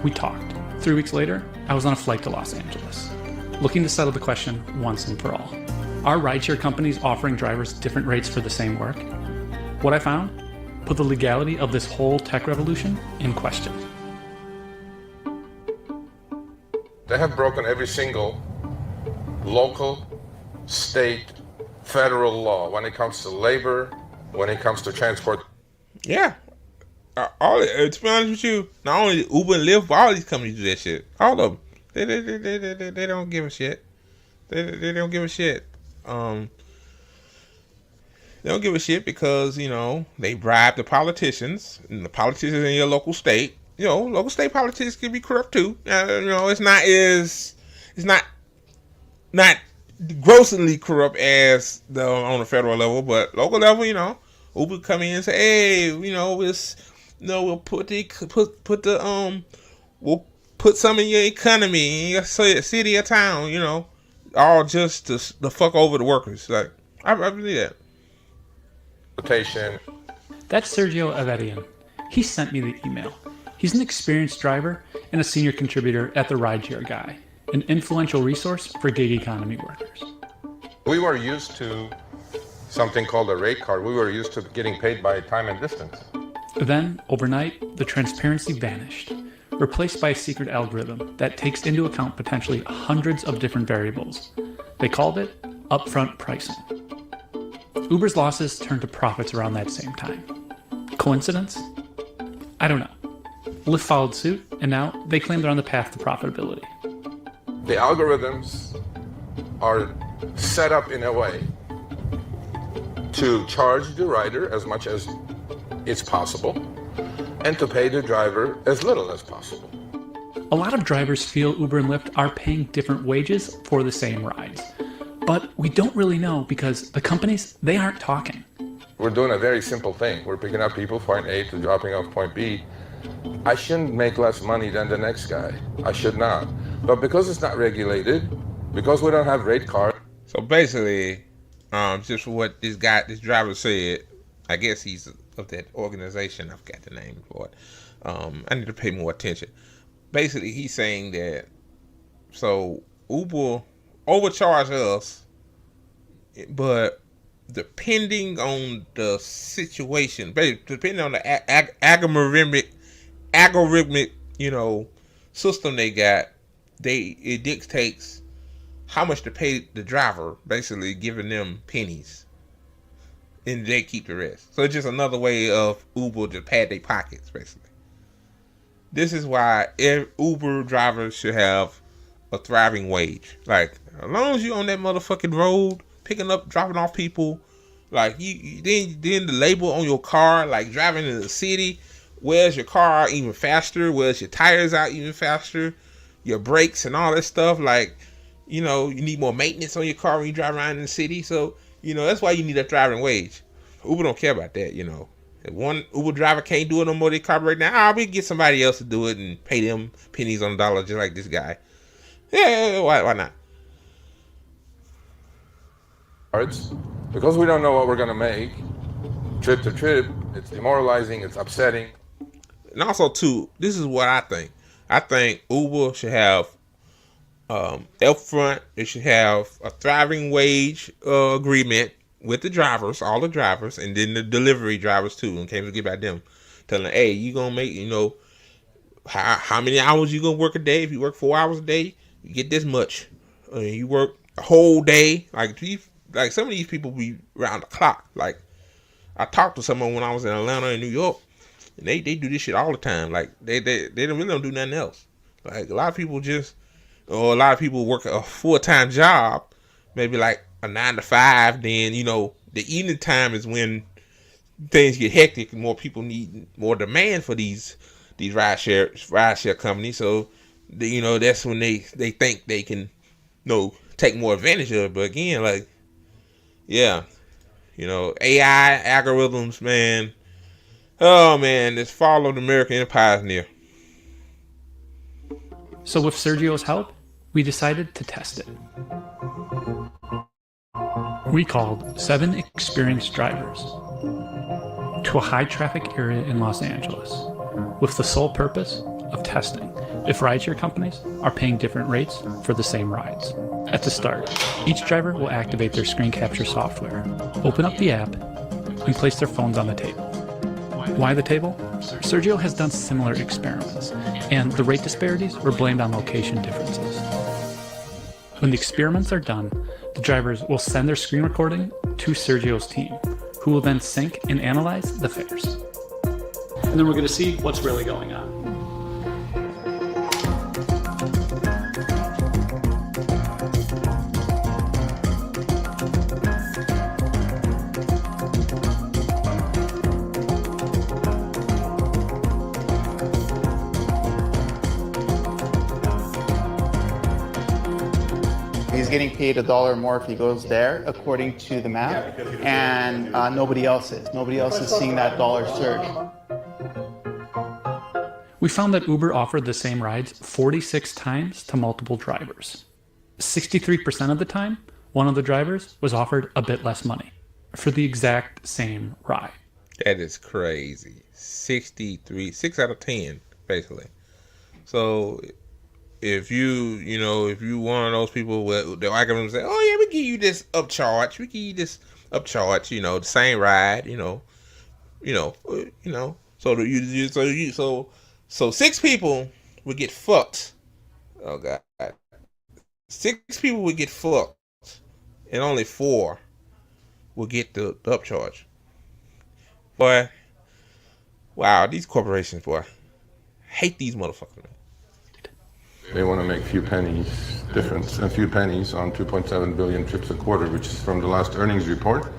We talked. 3 weeks later, I was on a flight to Los Angeles, looking to settle the question once and for all. Are rideshare companies offering drivers different rates for the same work? What I found put the legality of this whole tech revolution in question. They have broken every single local, state, federal law when it comes to labor, when it comes to transport. Yeah. To be honest with you, not only Uber and Lyft, but all these companies do that shit. All of them. They don't give a shit. They don't give a shit. They don't give a shit because, they bribe the politicians, and the politicians in your local state. Local state politicians can be corrupt too. It's not grossly corrupt as on the federal level, but local level, Uber come in and say, hey, we'll put some in your economy, in your city or town, all just to fuck over the workers. Like, I believe that. That's Sergio Avedian. He sent me the email. He's an experienced driver and a senior contributor at the Rideshare Guy, an influential resource for gig economy workers. We were used to something called a rate card. We were used to getting paid by time and distance. Then, overnight, the transparency vanished, replaced by a secret algorithm that takes into account potentially hundreds of different variables. They called it upfront pricing. Uber's losses turned to profits around that same time. Coincidence? I don't know. Lyft followed suit, and now they claim they're on the path to profitability. The algorithms are set up in a way to charge the rider as much as it's possible and to pay the driver as little as possible. A lot of drivers feel Uber and Lyft are paying different wages for the same rides. But we don't really know because the companies, they aren't talking. We're doing a very simple thing. We're picking up people point A to dropping off point B. I shouldn't make less money than the next guy. I should not. But because it's not regulated, because we don't have rate card. So basically, just for what this driver said, I guess he's of that organization. I forgot the name for it. I need to pay more attention. Basically, he's saying that so Uber overcharge us, but depending on the situation, depending on the algorithmic, system they got, it dictates how much to pay the driver, basically giving them pennies, and they keep the rest. So it's just another way of Uber to pad their pockets, basically. This is why Uber drivers should have a thriving wage. Like, as long as you on that motherfucking road, picking up, dropping off people, like then the label on your car, like driving in the city, wears your car out even faster, wears your tires out even faster, your brakes and all that stuff. Like, you need more maintenance on your car when you drive around in the city. So, that's why you need a thriving wage. Uber don't care about that, If one Uber driver can't do it no more, they carburet now, we get somebody else to do it and pay them pennies on the dollar just like this guy. Yeah, why not? Because we don't know what we're going to make, trip to trip, it's demoralizing, it's upsetting. And also, too, this is what I think. I think Uber should have upfront, it should have a thriving wage agreement with the drivers, all the drivers, and then the delivery drivers, too, in case we get back them. Telling them, hey, you going to make, how many hours you going to work a day? If you work 4 hours a day, you get this much. You work a whole day. Like some of these people be around the clock. Like, I talked to someone when I was in Atlanta and New York, and they do this shit all the time. Like, they don't do nothing else. Like, a lot of people work a full-time job, maybe like a 9 to 5. Then, the evening time is when things get hectic and more people need more demand for these rideshare companies. So, that's when they think they can, take more advantage of it. But again, like, yeah, AI algorithms, man. Oh man, this fall of the American empire is near. So with Sergio's help, we decided to test it. We called 7 experienced drivers to a high traffic area in Los Angeles with the sole purpose of testing if rideshare companies are paying different rates for the same rides. At the start, each driver will activate their screen capture software, open up the app, and place their phones on the table. Why the table? Sergio has done similar experiments, and the rate disparities were blamed on location differences. When the experiments are done, the drivers will send their screen recording to Sergio's team, who will then sync and analyze the fares. And then we're going to see what's really going on. He's getting paid $1 more if he goes there, according to the map, and nobody else is. Nobody else is seeing that dollar surge. We found that Uber offered the same rides 46 times to multiple drivers. 63% of the time, one of the drivers was offered a bit less money for the exact same ride. That is crazy. 6 out of 10 basically. So if you one of those people with the algorithm say, oh yeah, we give you this upcharge, the same ride, so 6 people would get fucked. Oh god, 6 people would get fucked, and only 4 would get the upcharge. Boy, wow, these corporations, boy, hate these motherfuckers, man. They want to make a few pennies difference, a few pennies on 2.7 billion trips a quarter, which is from the last earnings report,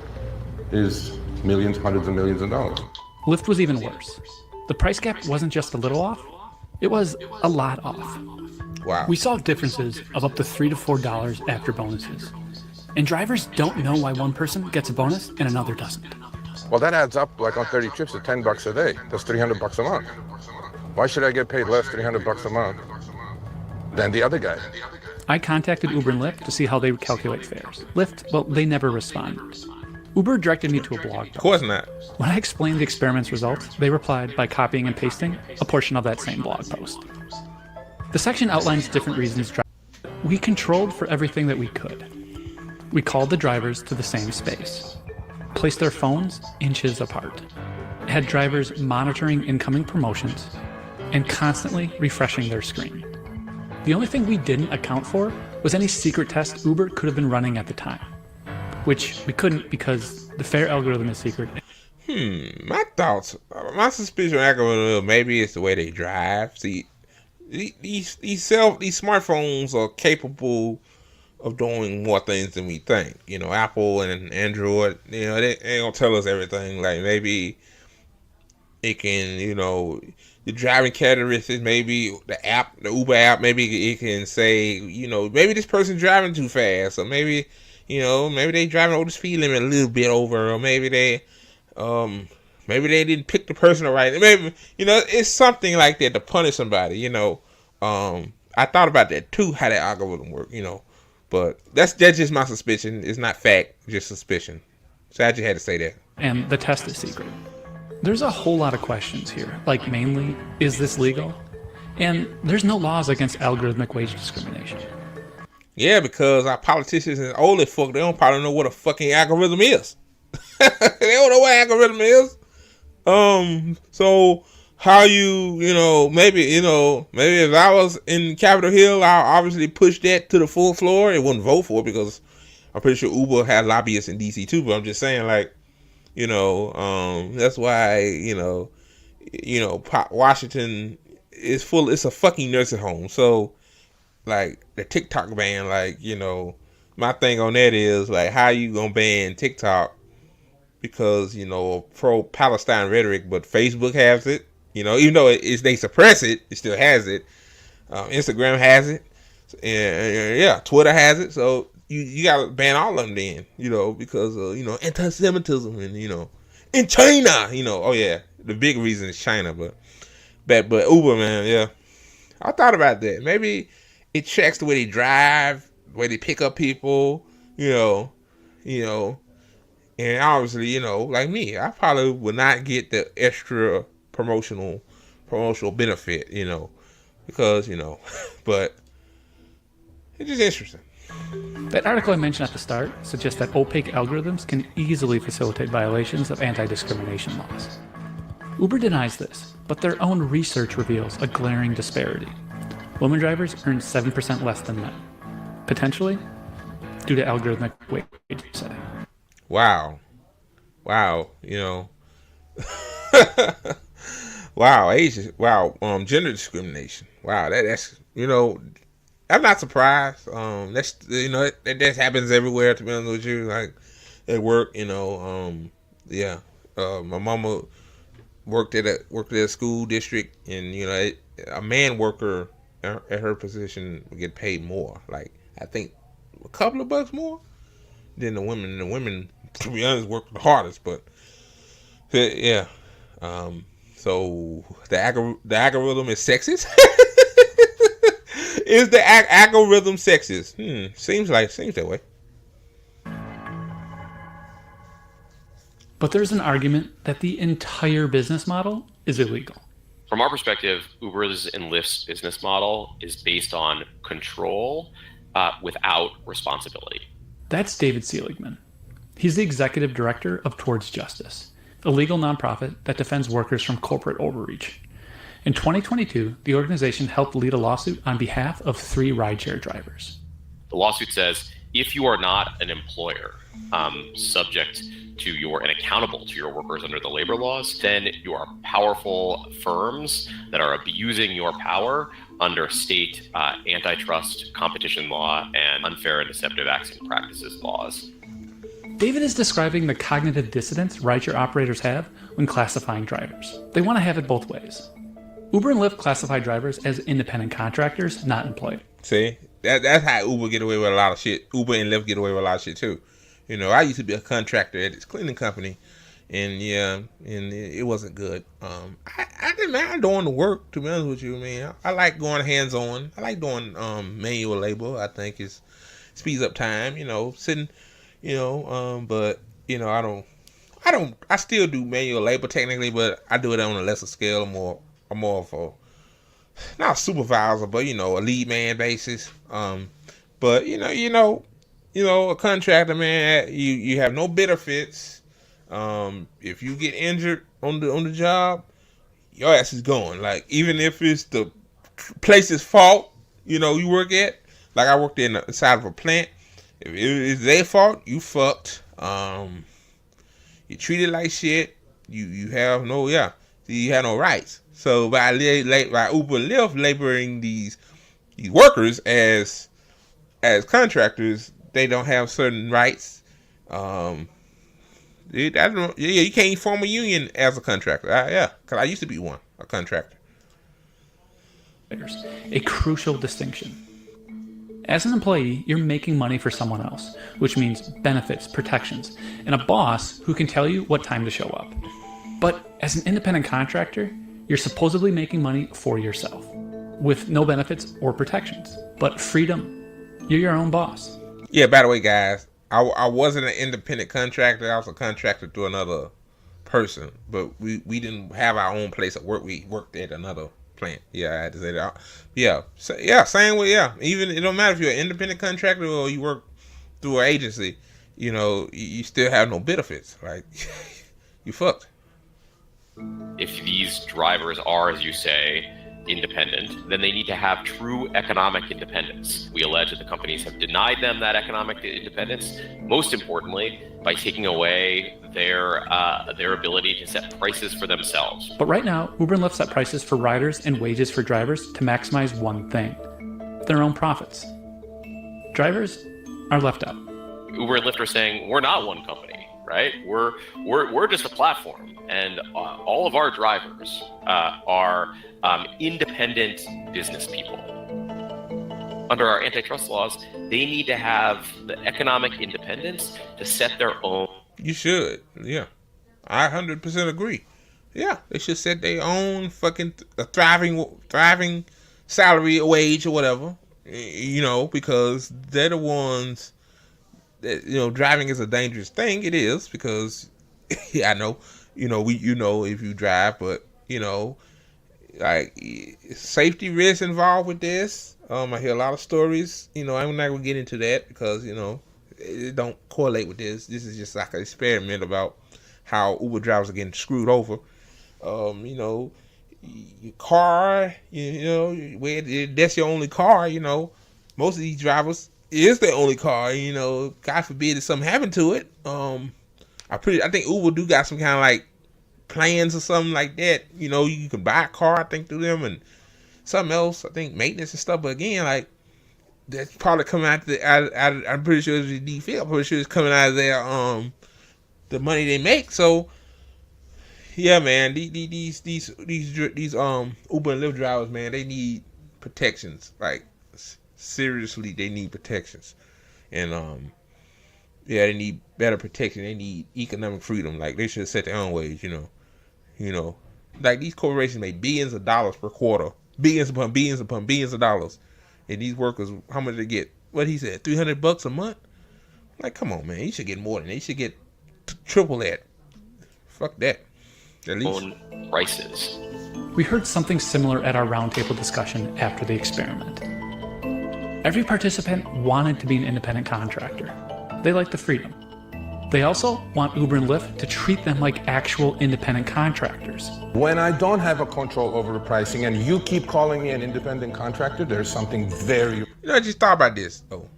is millions, hundreds of millions of dollars. Lyft was even worse. The price gap wasn't just a little off, it was a lot off. Wow. We saw differences of up to $3 to $4 after bonuses. And drivers don't know why one person gets a bonus and another doesn't. Well, that adds up like on 30 trips to $10 a day. That's $300 a month. Why should I get paid less, $300 a month, than the other guy? I contacted Uber and Lyft to see how they would calculate fares. Lyft, well, they never responded. Uber directed me to a blog post. Of course not. When I explained the experiment's results, they replied by copying and pasting a portion of that same blog post. The section outlines different reasons we controlled for everything that we could. We called the drivers to the same space, placed their phones inches apart, had drivers monitoring incoming promotions, and constantly refreshing their screen. The only thing we didn't account for was any secret test Uber could have been running at the time, which we couldn't because the fare algorithm is secret. My thoughts, my suspicion algorithm, maybe it's the way they drive. See, these smartphones are capable of doing more things than we think. Apple and Android, they ain't gonna tell us everything. Like maybe it can, the driving characteristics, maybe the Uber app, maybe it can say, maybe this person's driving too fast, or maybe, maybe they driving over the speed limit a little bit over, or maybe they didn't pick the person right. Maybe, it's something like that to punish somebody, I thought about that too, how that algorithm works, but that's just my suspicion. It's not fact, just suspicion. So I just had to say that. And the test is secret. There's a whole lot of questions here, like mainly, is this legal? And there's no laws against algorithmic wage discrimination. Yeah, because our politicians and old folk, they don't probably know what a fucking algorithm is. They don't know what algorithm is. So how maybe if I was in Capitol Hill, I'll obviously push that to the full floor. It wouldn't vote for it because I'm pretty sure Uber had lobbyists in DC too, but I'm just saying, like, that's why, Washington is full. It's a fucking nursing home. So, like, the TikTok ban, like, my thing on that is, like, how you gonna ban TikTok because, pro-Palestine rhetoric, but Facebook has it, even though they suppress it, it still has it. Instagram has it. And Twitter has it. So, you gotta ban all of them then, because of, anti-Semitism and, in China, oh yeah, the big reason is China, but Uber, man, yeah. I thought about that. Maybe it checks the way they drive, the way they pick up people, and obviously, like me, I probably would not get the extra promotional benefit, because, but it's just interesting. That article I mentioned at the start suggests that opaque algorithms can easily facilitate violations of anti-discrimination laws. Uber denies this, but their own research reveals a glaring disparity. Women drivers earn 7% less than men, potentially due to algorithmic wage setting. Wow. Wow, gender discrimination. Wow, that's I'm not surprised. That's that happens everywhere. To be honest with you, like at work, my mama worked at a school district, and a man worker at her position would get paid more. Like I think a couple of bucks more than the women. And the women, to be honest, work the hardest. But yeah, so the algorithm is sexist. Is the algorithm sexist? Seems that way. But there's an argument that the entire business model is illegal. From our perspective, Uber's and Lyft's business model is based on control without responsibility. That's David Seligman. He's the executive director of Towards Justice, a legal nonprofit that defends workers from corporate overreach. In 2022, the organization helped lead a lawsuit on behalf of 3 rideshare drivers. The lawsuit says if you are not an employer subject to and accountable to your workers under the labor laws, then you are powerful firms that are abusing your power under state antitrust, competition law, and unfair and deceptive acts and practices laws. David is describing the cognitive dissonance rideshare operators have when classifying drivers. They want to have it both ways. Uber and Lyft classify drivers as independent contractors, not employed. See, that's how Uber get away with a lot of shit. Uber and Lyft get away with a lot of shit too. You know, I used to be a contractor at this cleaning company, and it wasn't good. I didn't mind doing the work, to be honest with you, man. I like going hands-on. I like doing manual labor. I think it speeds up time, sitting, but, I still do manual labor technically, but I do it on a lesser scale, I'm more of a, not a supervisor, but, a lead man basis. But, a contractor, man, you have no benefits. If you get injured on the job, your ass is going. Like, even if it's the place's fault, you work at. Like, I worked inside of a plant. If it's their fault, you fucked. You treated like shit. You have no rights. So by Uber and Lyft laboring these workers as contractors, they don't have certain rights. You can't form a union as a contractor. Because I used to be a contractor. A crucial distinction. As an employee, you're making money for someone else, which means benefits, protections, and a boss who can tell you what time to show up. But as an independent contractor, you're supposedly making money for yourself, with no benefits or protections, but freedom. You're your own boss. Yeah, by the way, guys, I wasn't an independent contractor. I was a contractor to another person, but we didn't have our own place of work. We worked at another plant. Yeah, I had to say that. Same way. Yeah, even it don't matter if you're an independent contractor or you work through an agency. You still have no benefits. Like, you fucked. If these drivers are, as you say, independent, then they need to have true economic independence. We allege that the companies have denied them that economic independence, most importantly, by taking away their ability to set prices for themselves. But right now, Uber and Lyft set prices for riders and wages for drivers to maximize one thing: their own profits. Drivers are left out. Uber and Lyft are saying, we're not one company, right? We're just a platform, and all of our drivers are independent business people. Under our antitrust laws, they need to have the economic independence to set their own. You should, yeah. I 100% agree. Yeah, they should set their own fucking thriving salary, wage, or whatever. Because they're the ones that, driving is a dangerous thing. It is, because I know, if you drive, but like safety risks involved with this. I hear a lot of stories. I'm not gonna get into that because it don't correlate with this. This is just like an experiment about how Uber drivers are getting screwed over. Your car, where that's your only car. Most of these drivers is their only car. God forbid if something happened to it. I think Uber do got some kind of like plans or something like that. You can buy a car, I think, through them, and something else, I think maintenance and stuff. But again, like, that's probably coming out I'm pretty sure it's DFL. I'm pretty sure it's coming out of their the money they make. So yeah, man, these Uber and Lyft drivers, man, they need protections. Like, seriously, they need protections. And they need better protection. They need economic freedom. Like, they should set their own wage, Like, these corporations make billions of dollars per quarter. Billions upon billions upon billions of dollars. And these workers, how much they get? What he said, $300 a month? Like, come on, man. You should get more than that. You should get triple that. Fuck that. At least. Own prices. We heard something similar at our roundtable discussion after the experiment. Every participant wanted to be an independent contractor. They like the freedom. They also want Uber and Lyft to treat them like actual independent contractors. When I don't have a control over the pricing and you keep calling me an independent contractor, there's something very... You know, I just thought about this. Oh,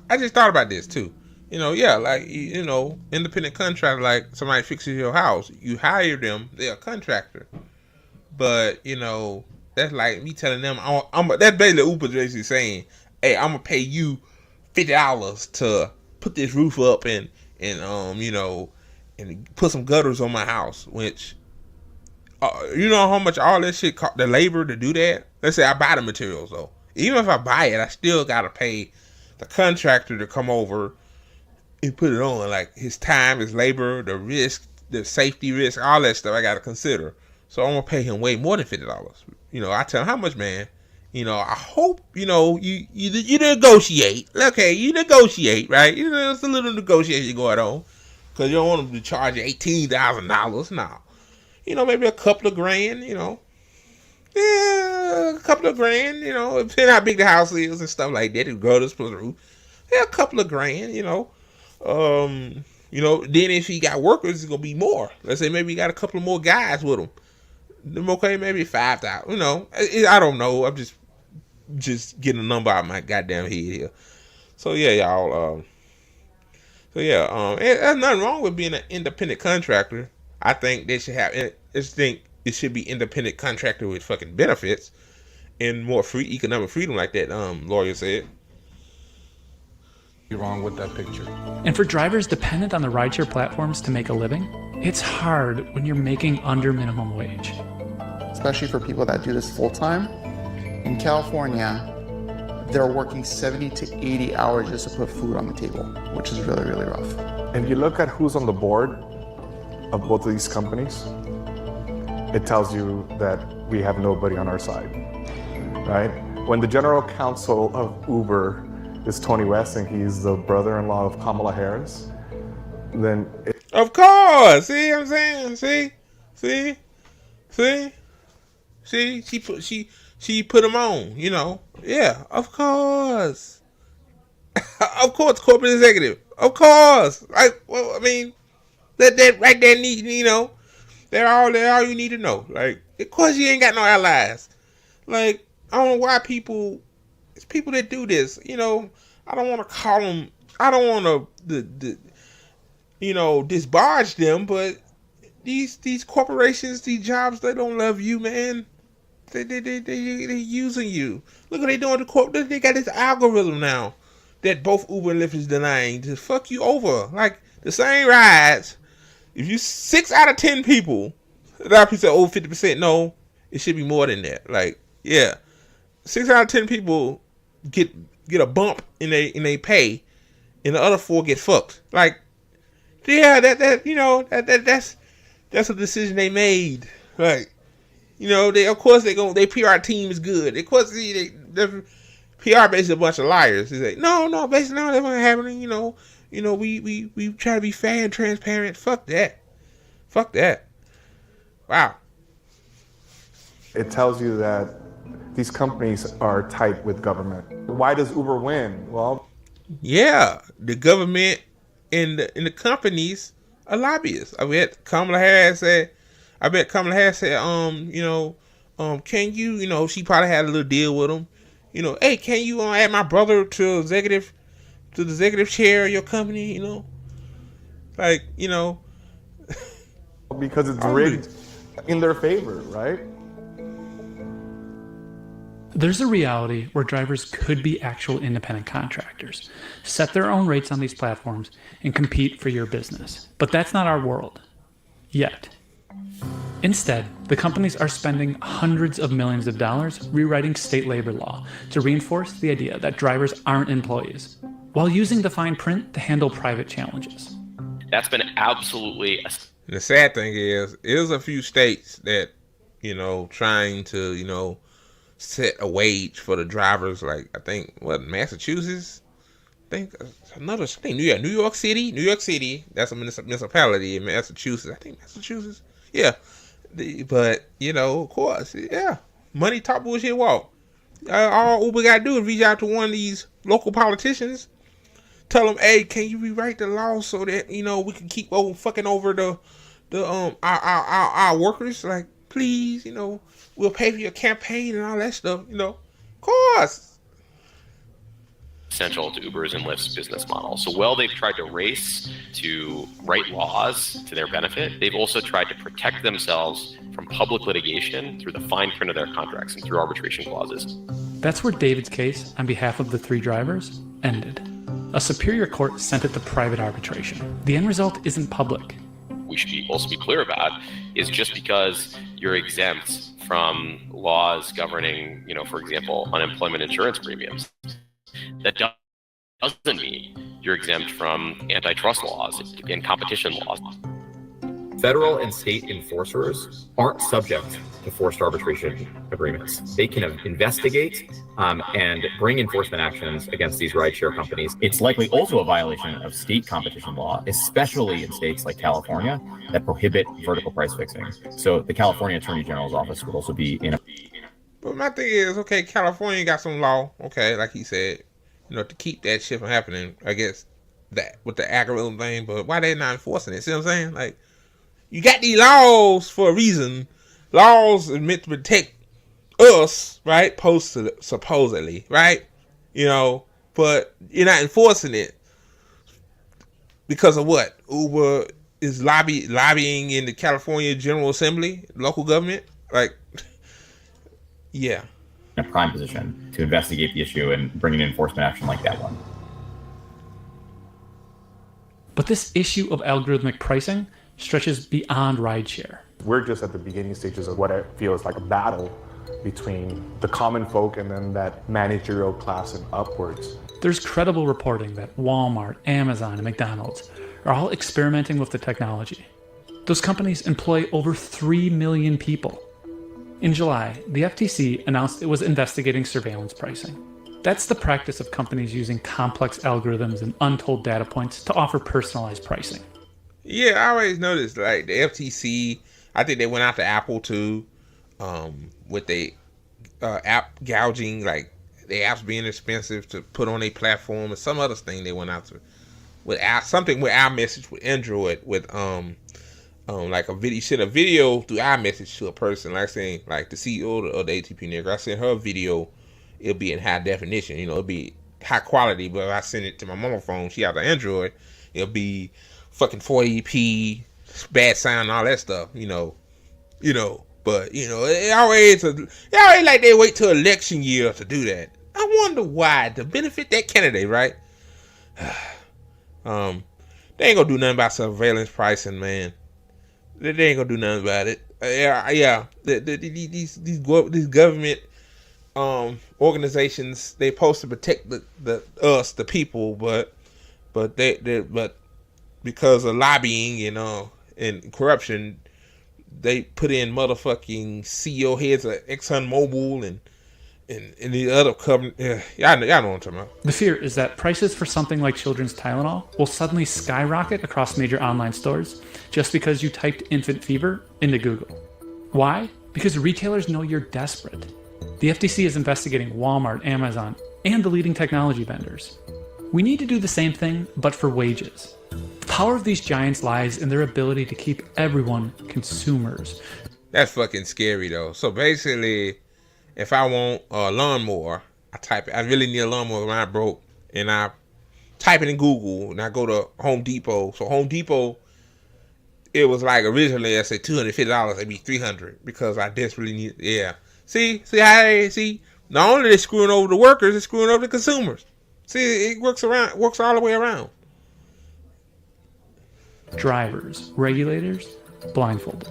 I just thought about this too. You know, yeah, like, you know, independent contractor, like somebody fixes your house. You hire them, they're a contractor. But, you know, that's like me telling them, that's basically Uber basically saying, hey, I'm going to pay you $50 to put this roof up and you know, and put some gutters on my house, which, you know how much all that shit cost, the labor to do that? Let's say I buy the materials though. Even if I buy it, I still gotta pay the contractor to come over and put it on. Like his time, his labor, the risk, the safety risk, all that stuff I gotta consider. So I'm gonna pay him way more than $50. You know, I tell him, how much, man? You know, I hope, you know, you negotiate. Okay, you negotiate, right? You know, there's a little negotiation going on. Because you don't want them to charge you $18,000. No. You know, maybe a couple of grand, you know. Yeah, a couple of grand, you know. Depending how big the house is and stuff like that. The gutters plus the roof. Yeah, a couple of grand, you know. You know, then if he got workers, it's going to be more. Let's say maybe he got a couple of more guys with him. Okay, maybe 5,000. You know, I don't know. I'm just getting a number out of my goddamn head here. So yeah, y'all. There's nothing wrong with being an independent contractor. I think they should have. I just think it should be independent contractor with fucking benefits and more free economic freedom, like that lawyer said. You're wrong with that picture. And for drivers dependent on the rideshare platforms to make a living, it's hard when you're making under minimum wage. Especially for people that do this full time. In California, they're working 70 to 80 hours just to put food on the table, which is really, really rough. And you look at who's on the board of both of these companies, it tells you that we have nobody on our side, right? When the general counsel of Uber is Tony West and he's the brother-in-law of Kamala Harris, then... Of course! See what I'm saying? See? She put him on, you know. Yeah, of course. Of course, corporate executive. Of course. Well, I mean, that right there, you know, they're all you need to know. Like, of course you ain't got no allies. Like, I don't know why it's people that do this. You know, I don't want to call them, I don't want to, you know, disbarge them, but these corporations, these jobs, they don't love you, man. They using you. Look what they doing to corporate. They got this algorithm now that both Uber and Lyft is denying to fuck you over. Like the same rides. If you 6 out of 10 people, a lot of people say over 50%. No, it should be more than that. Like, yeah, 6 out of 10 people get a bump in they pay, and the other 4 get fucked. Like, yeah, that you know that's a decision they made. Like, you know, their PR team is good. Of course, their PR basically a bunch of liars. They say, no, basically no, that's not happening. You know, we try to be fair and transparent. Fuck that. Wow. It tells you that these companies are tight with government. Why does Uber win? Well, yeah, the government and the companies are lobbyists. I bet Kamala Harris said, can you, she probably had a little deal with him. You know, hey, can you add my brother to the executive chair of your company? You know, like, you know, because it's rigged in their favor, right? There's a reality where drivers could be actual independent contractors, set their own rates on these platforms, and compete for your business. But that's not our world. Yet. Instead, the companies are spending hundreds of millions of dollars rewriting state labor law to reinforce the idea that drivers aren't employees, while using the fine print to handle private challenges. That's been absolutely... And the sad thing is, there's a few states that, trying to, set a wage for the drivers. Like, I think, Massachusetts? I think another state. Yeah, New York City. That's a municipality in Massachusetts. I think Massachusetts. Yeah. But you know, of course, yeah, money talk, bullshit walk. All Uber gotta do is reach out to one of these local politicians, tell them, "Hey, can you rewrite the law so that you know we can keep fucking over our workers? Like, please, you know, we'll pay for your campaign and all that stuff. You know, of course." Essential to Uber's and Lyft's business model. So while they've tried to race to write laws to their benefit, they've also tried to protect themselves from public litigation through the fine print of their contracts and through arbitration clauses. That's where David's case on behalf of the 3 drivers ended. A superior court sent it to private arbitration. The end result isn't public. We should also be clear about is just because you're exempt from laws governing, you know, for example, unemployment insurance premiums, that doesn't mean you're exempt from antitrust laws and competition laws. Federal and state enforcers aren't subject to forced arbitration agreements. They can investigate and bring enforcement actions against these rideshare companies. It's likely also a violation of state competition law, especially in states like California that prohibit vertical price fixing. So the California Attorney General's office would also be in a... But my thing is, okay, California got some law, okay, like he said, you know, to keep that shit from happening, I guess, that with the algorithm thing, but why they not enforcing it? See what I'm saying? Like, you got these laws for a reason. Laws are meant to protect us, right? Supposedly, right? You know, but you're not enforcing it because of what? Uber is lobbying in the California General Assembly, local government? Like, yeah. In a prime position to investigate the issue and bring an enforcement action like that one. But this issue of algorithmic pricing stretches beyond rideshare. We're just at the beginning stages of what I feel is like a battle between the common folk and then that managerial class and upwards. There's credible reporting that Walmart, Amazon, and McDonald's are all experimenting with the technology. Those companies employ over 3 million people. In July, the FTC announced it was investigating surveillance pricing. That's the practice of companies using complex algorithms and untold data points to offer personalized pricing. Yeah, I always noticed, like, the FTC, I think they went out to Apple too, with the app gouging, like, the apps being expensive to put on a platform, and some other thing they went out to, with something with iMessage, with Android, with, like a video, send a video through iMessage to a person, like saying, like the CEO of the ATP nigga, I send her a video, it'll be in high definition, you know, it'll be high quality, but if I send it to my mama phone, she has an Android, it'll be fucking 480p, bad sound, all that stuff, you know, but you know, it always like they wait till election year to do that. I wonder why, to benefit that candidate, right? They ain't gonna do nothing about surveillance pricing, man. They ain't gonna do nothing about it. These government organizations, they supposed to protect the people, but because of lobbying, you know, and corruption, they put in motherfucking CEO heads of ExxonMobil and the other company. Yeah, y'all know what I'm talking about. The fear is that prices for something like children's Tylenol will suddenly skyrocket across major online stores just because you typed infant fever into Google. Why? Because retailers know you're desperate. The FTC is investigating Walmart, Amazon, and the leading technology vendors. We need to do the same thing, but for wages. The power of these giants lies in their ability to keep everyone consumers. That's fucking scary, though. So basically, if I want a lawnmower, I really need a lawnmower when I broke, and I type it in Google, and I go to Home Depot. So Home Depot, it was like originally I said $250, it'd be $300 because I desperately need. Yeah, see not only they screwing over the workers, they're screwing over the consumers. See, it works all the way around. Drivers, regulators, blindfolded.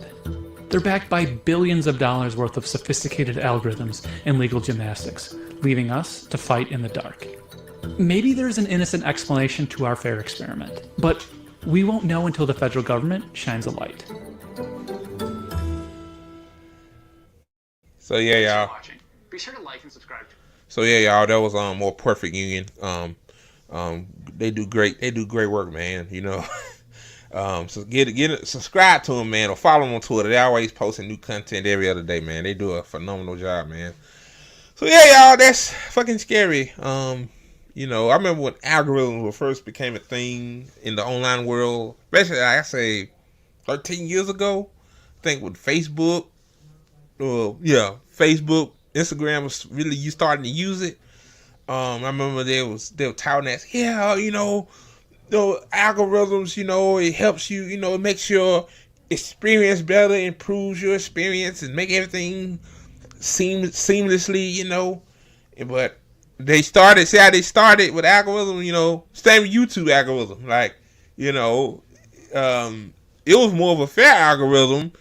They're backed by billions of dollars worth of sophisticated algorithms and legal gymnastics, leaving us to fight in the dark. Maybe there's an innocent explanation to our fair experiment, but we won't know until the federal government shines a light. So yeah, y'all. Be sure to like and subscribe. So yeah, y'all, that was more Perfect Union. They do great work, man. You know. So subscribe to them, man, or follow them on Twitter. They always posting new content every other day, man. They do a phenomenal job, man. So yeah, y'all, that's fucking scary. You know, I remember when algorithms first became a thing in the online world, especially like I say 13 years ago. I think with Facebook, Facebook, Instagram was really you starting to use it. I remember they were touting that, algorithms, it helps you, it makes your experience better, improves your experience, and make everything seamlessly, But they started with algorithm, same with YouTube algorithm. Like, it was more of a fair algorithm,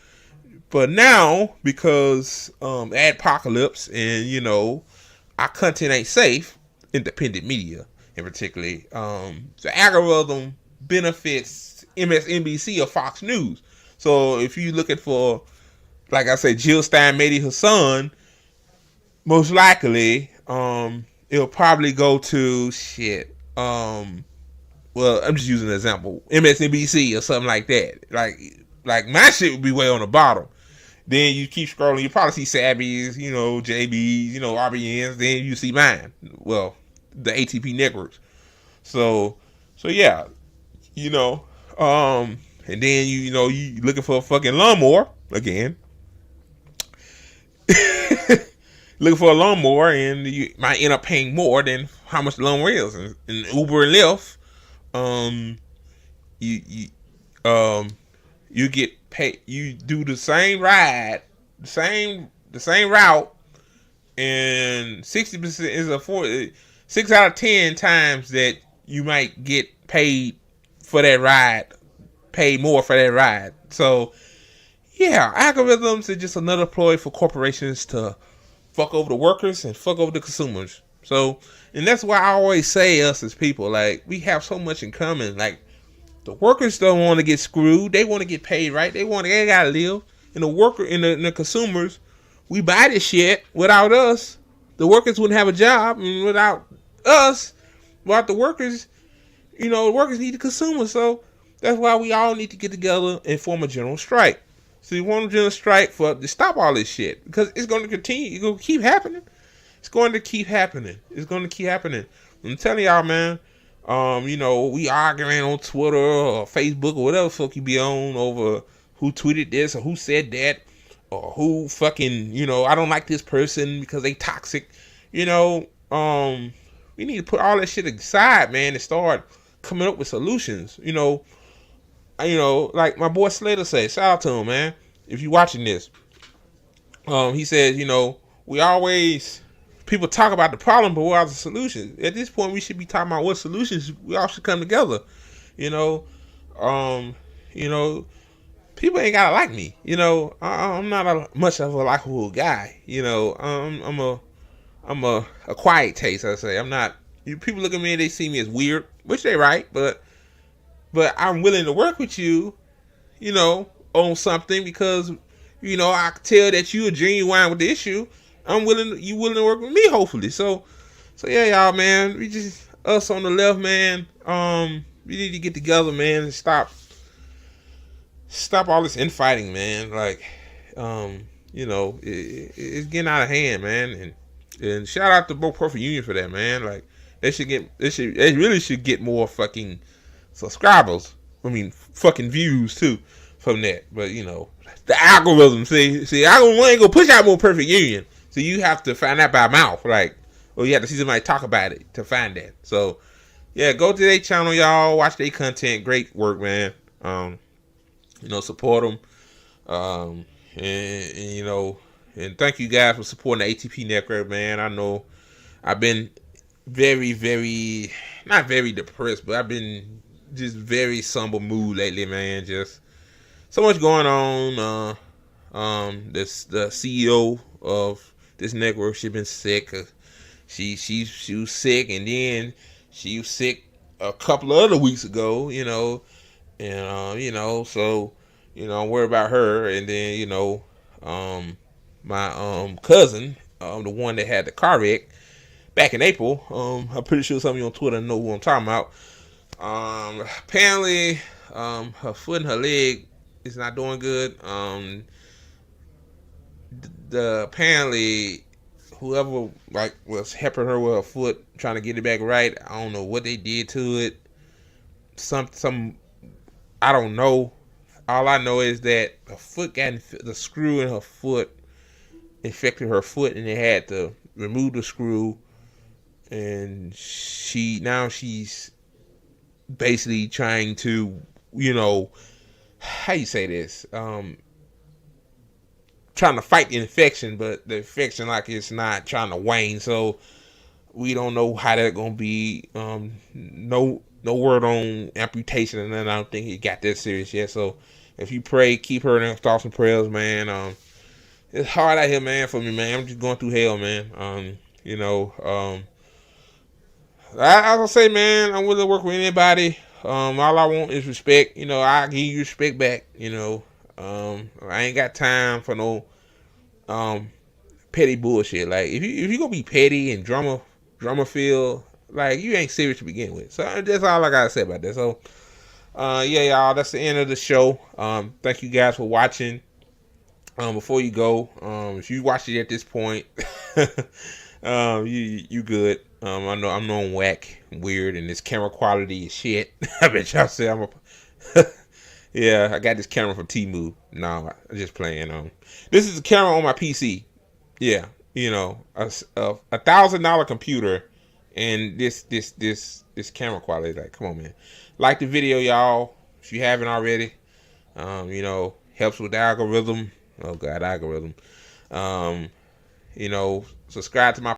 but now because adpocalypse and our content ain't safe, independent media in particularly, the algorithm benefits MSNBC or Fox News. So if you're looking for, like I said, Jill Stein, maybe her son, most likely, it'll probably go to well, I'm just using an example, MSNBC or something like that. Like my shit would be way on the bottom. Then you keep scrolling, you probably see Sabby's, JB's, RBN's. Then you see mine. Well, the ATP networks. So yeah, and then you looking for a fucking lawnmower again. Looking for a lawnmower, and you might end up paying more than how much the lawnmower is. And Uber and Lyft, you get paid. You do the same ride, the same route, and 60% is 6 out of 10 times that you might get paid for that ride, pay more for that ride. So yeah, algorithms are just another ploy for corporations to fuck over the workers and fuck over the consumers. So, and that's why I always say us as people, like, we have so much in common. Like, the workers don't want to get screwed. They want to get paid, right? They gotta live. And the worker and the consumers, we buy this shit. Without us, the workers wouldn't have a job. And without us, without the workers, the workers need the consumers. So that's why we all need to get together and form a general strike. So you want a general strike to stop all this shit, because it's going to continue. It's going to keep happening. It's going to keep happening. I'm telling y'all, man. We arguing on Twitter or Facebook or whatever fuck you be on over who tweeted this or who said that or who fucking, I don't like this person because they toxic. We need to put all that shit aside, man, and start coming up with solutions. Like my boy Slater said, shout out to him, man. If you watching this, he says, people talk about the problem, but what are the solutions? At this point, we should be talking about what solutions we all should come together. People ain't gotta like me. I'm not much of a likable guy. I'm a quiet taste. I say I'm not. People look at me and they see me as weird, which they right, but I'm willing to work with you, on something because, I can tell that you are genuine with the issue. You willing to work with me, hopefully. So yeah, y'all, man. We just, us on the left, man. We need to get together, man, and stop all this infighting, man. Like, it's getting out of hand, man. And shout out to both Perfect Union for that, man. Like, they really should get more fucking subscribers. I mean, fucking views too from that. But the algorithm. See, algorithm ain't gonna push out more Perfect Union. So you have to find that by mouth, or you have to see somebody talk about it to find that. So yeah, go to their channel, y'all. Watch their content. Great work, man. Support them. And thank you guys for supporting the ATP network, man. I know I've been very, very, not very depressed, but I've been just very somber mood lately, man. Just so much going on. The CEO of this network, she been sick. She was sick, and then she was sick a couple of other weeks ago. So I'm worried about her. And then my cousin, the one that had the car wreck back in April. I'm pretty sure some of you on Twitter know who I'm talking about. Apparently, her foot and her leg is not doing good. Apparently whoever like was helping her with her foot, trying to get it back right. I don't know what they did to it. Some I don't know. All I know is that her foot the screw in her foot infected her foot, and they had to remove the screw. And she's basically trying to, how you say this? Trying to fight the infection, but the infection like it's not trying to wane. So we don't know how that's gonna be. No word on amputation, and then I don't think it got that serious yet. So if you pray, keep her in thoughts and prayers, man. It's hard out here, man, for me, man. I'm just going through hell, man. I will say, man, I'm willing to work with anybody. All I want is respect. I give you respect back. I ain't got time for no petty bullshit. Like if you gonna be petty and drama feel, like you ain't serious to begin with. So that's all I gotta say about that. So yeah, y'all, that's the end of the show. Thank you guys for watching. Before you go, if you watched it at this point, you good. I know I'm whack, weird, and this camera quality is shit. I bet y'all say I'm a yeah, I got this camera from Temu. No, I'm just playing. This is the camera on my PC. Yeah, a $1,000 computer, and this camera quality. Like, come on, man. Like the video, y'all, if you haven't already. Helps with the algorithm. Oh God, algorithm. Subscribe to my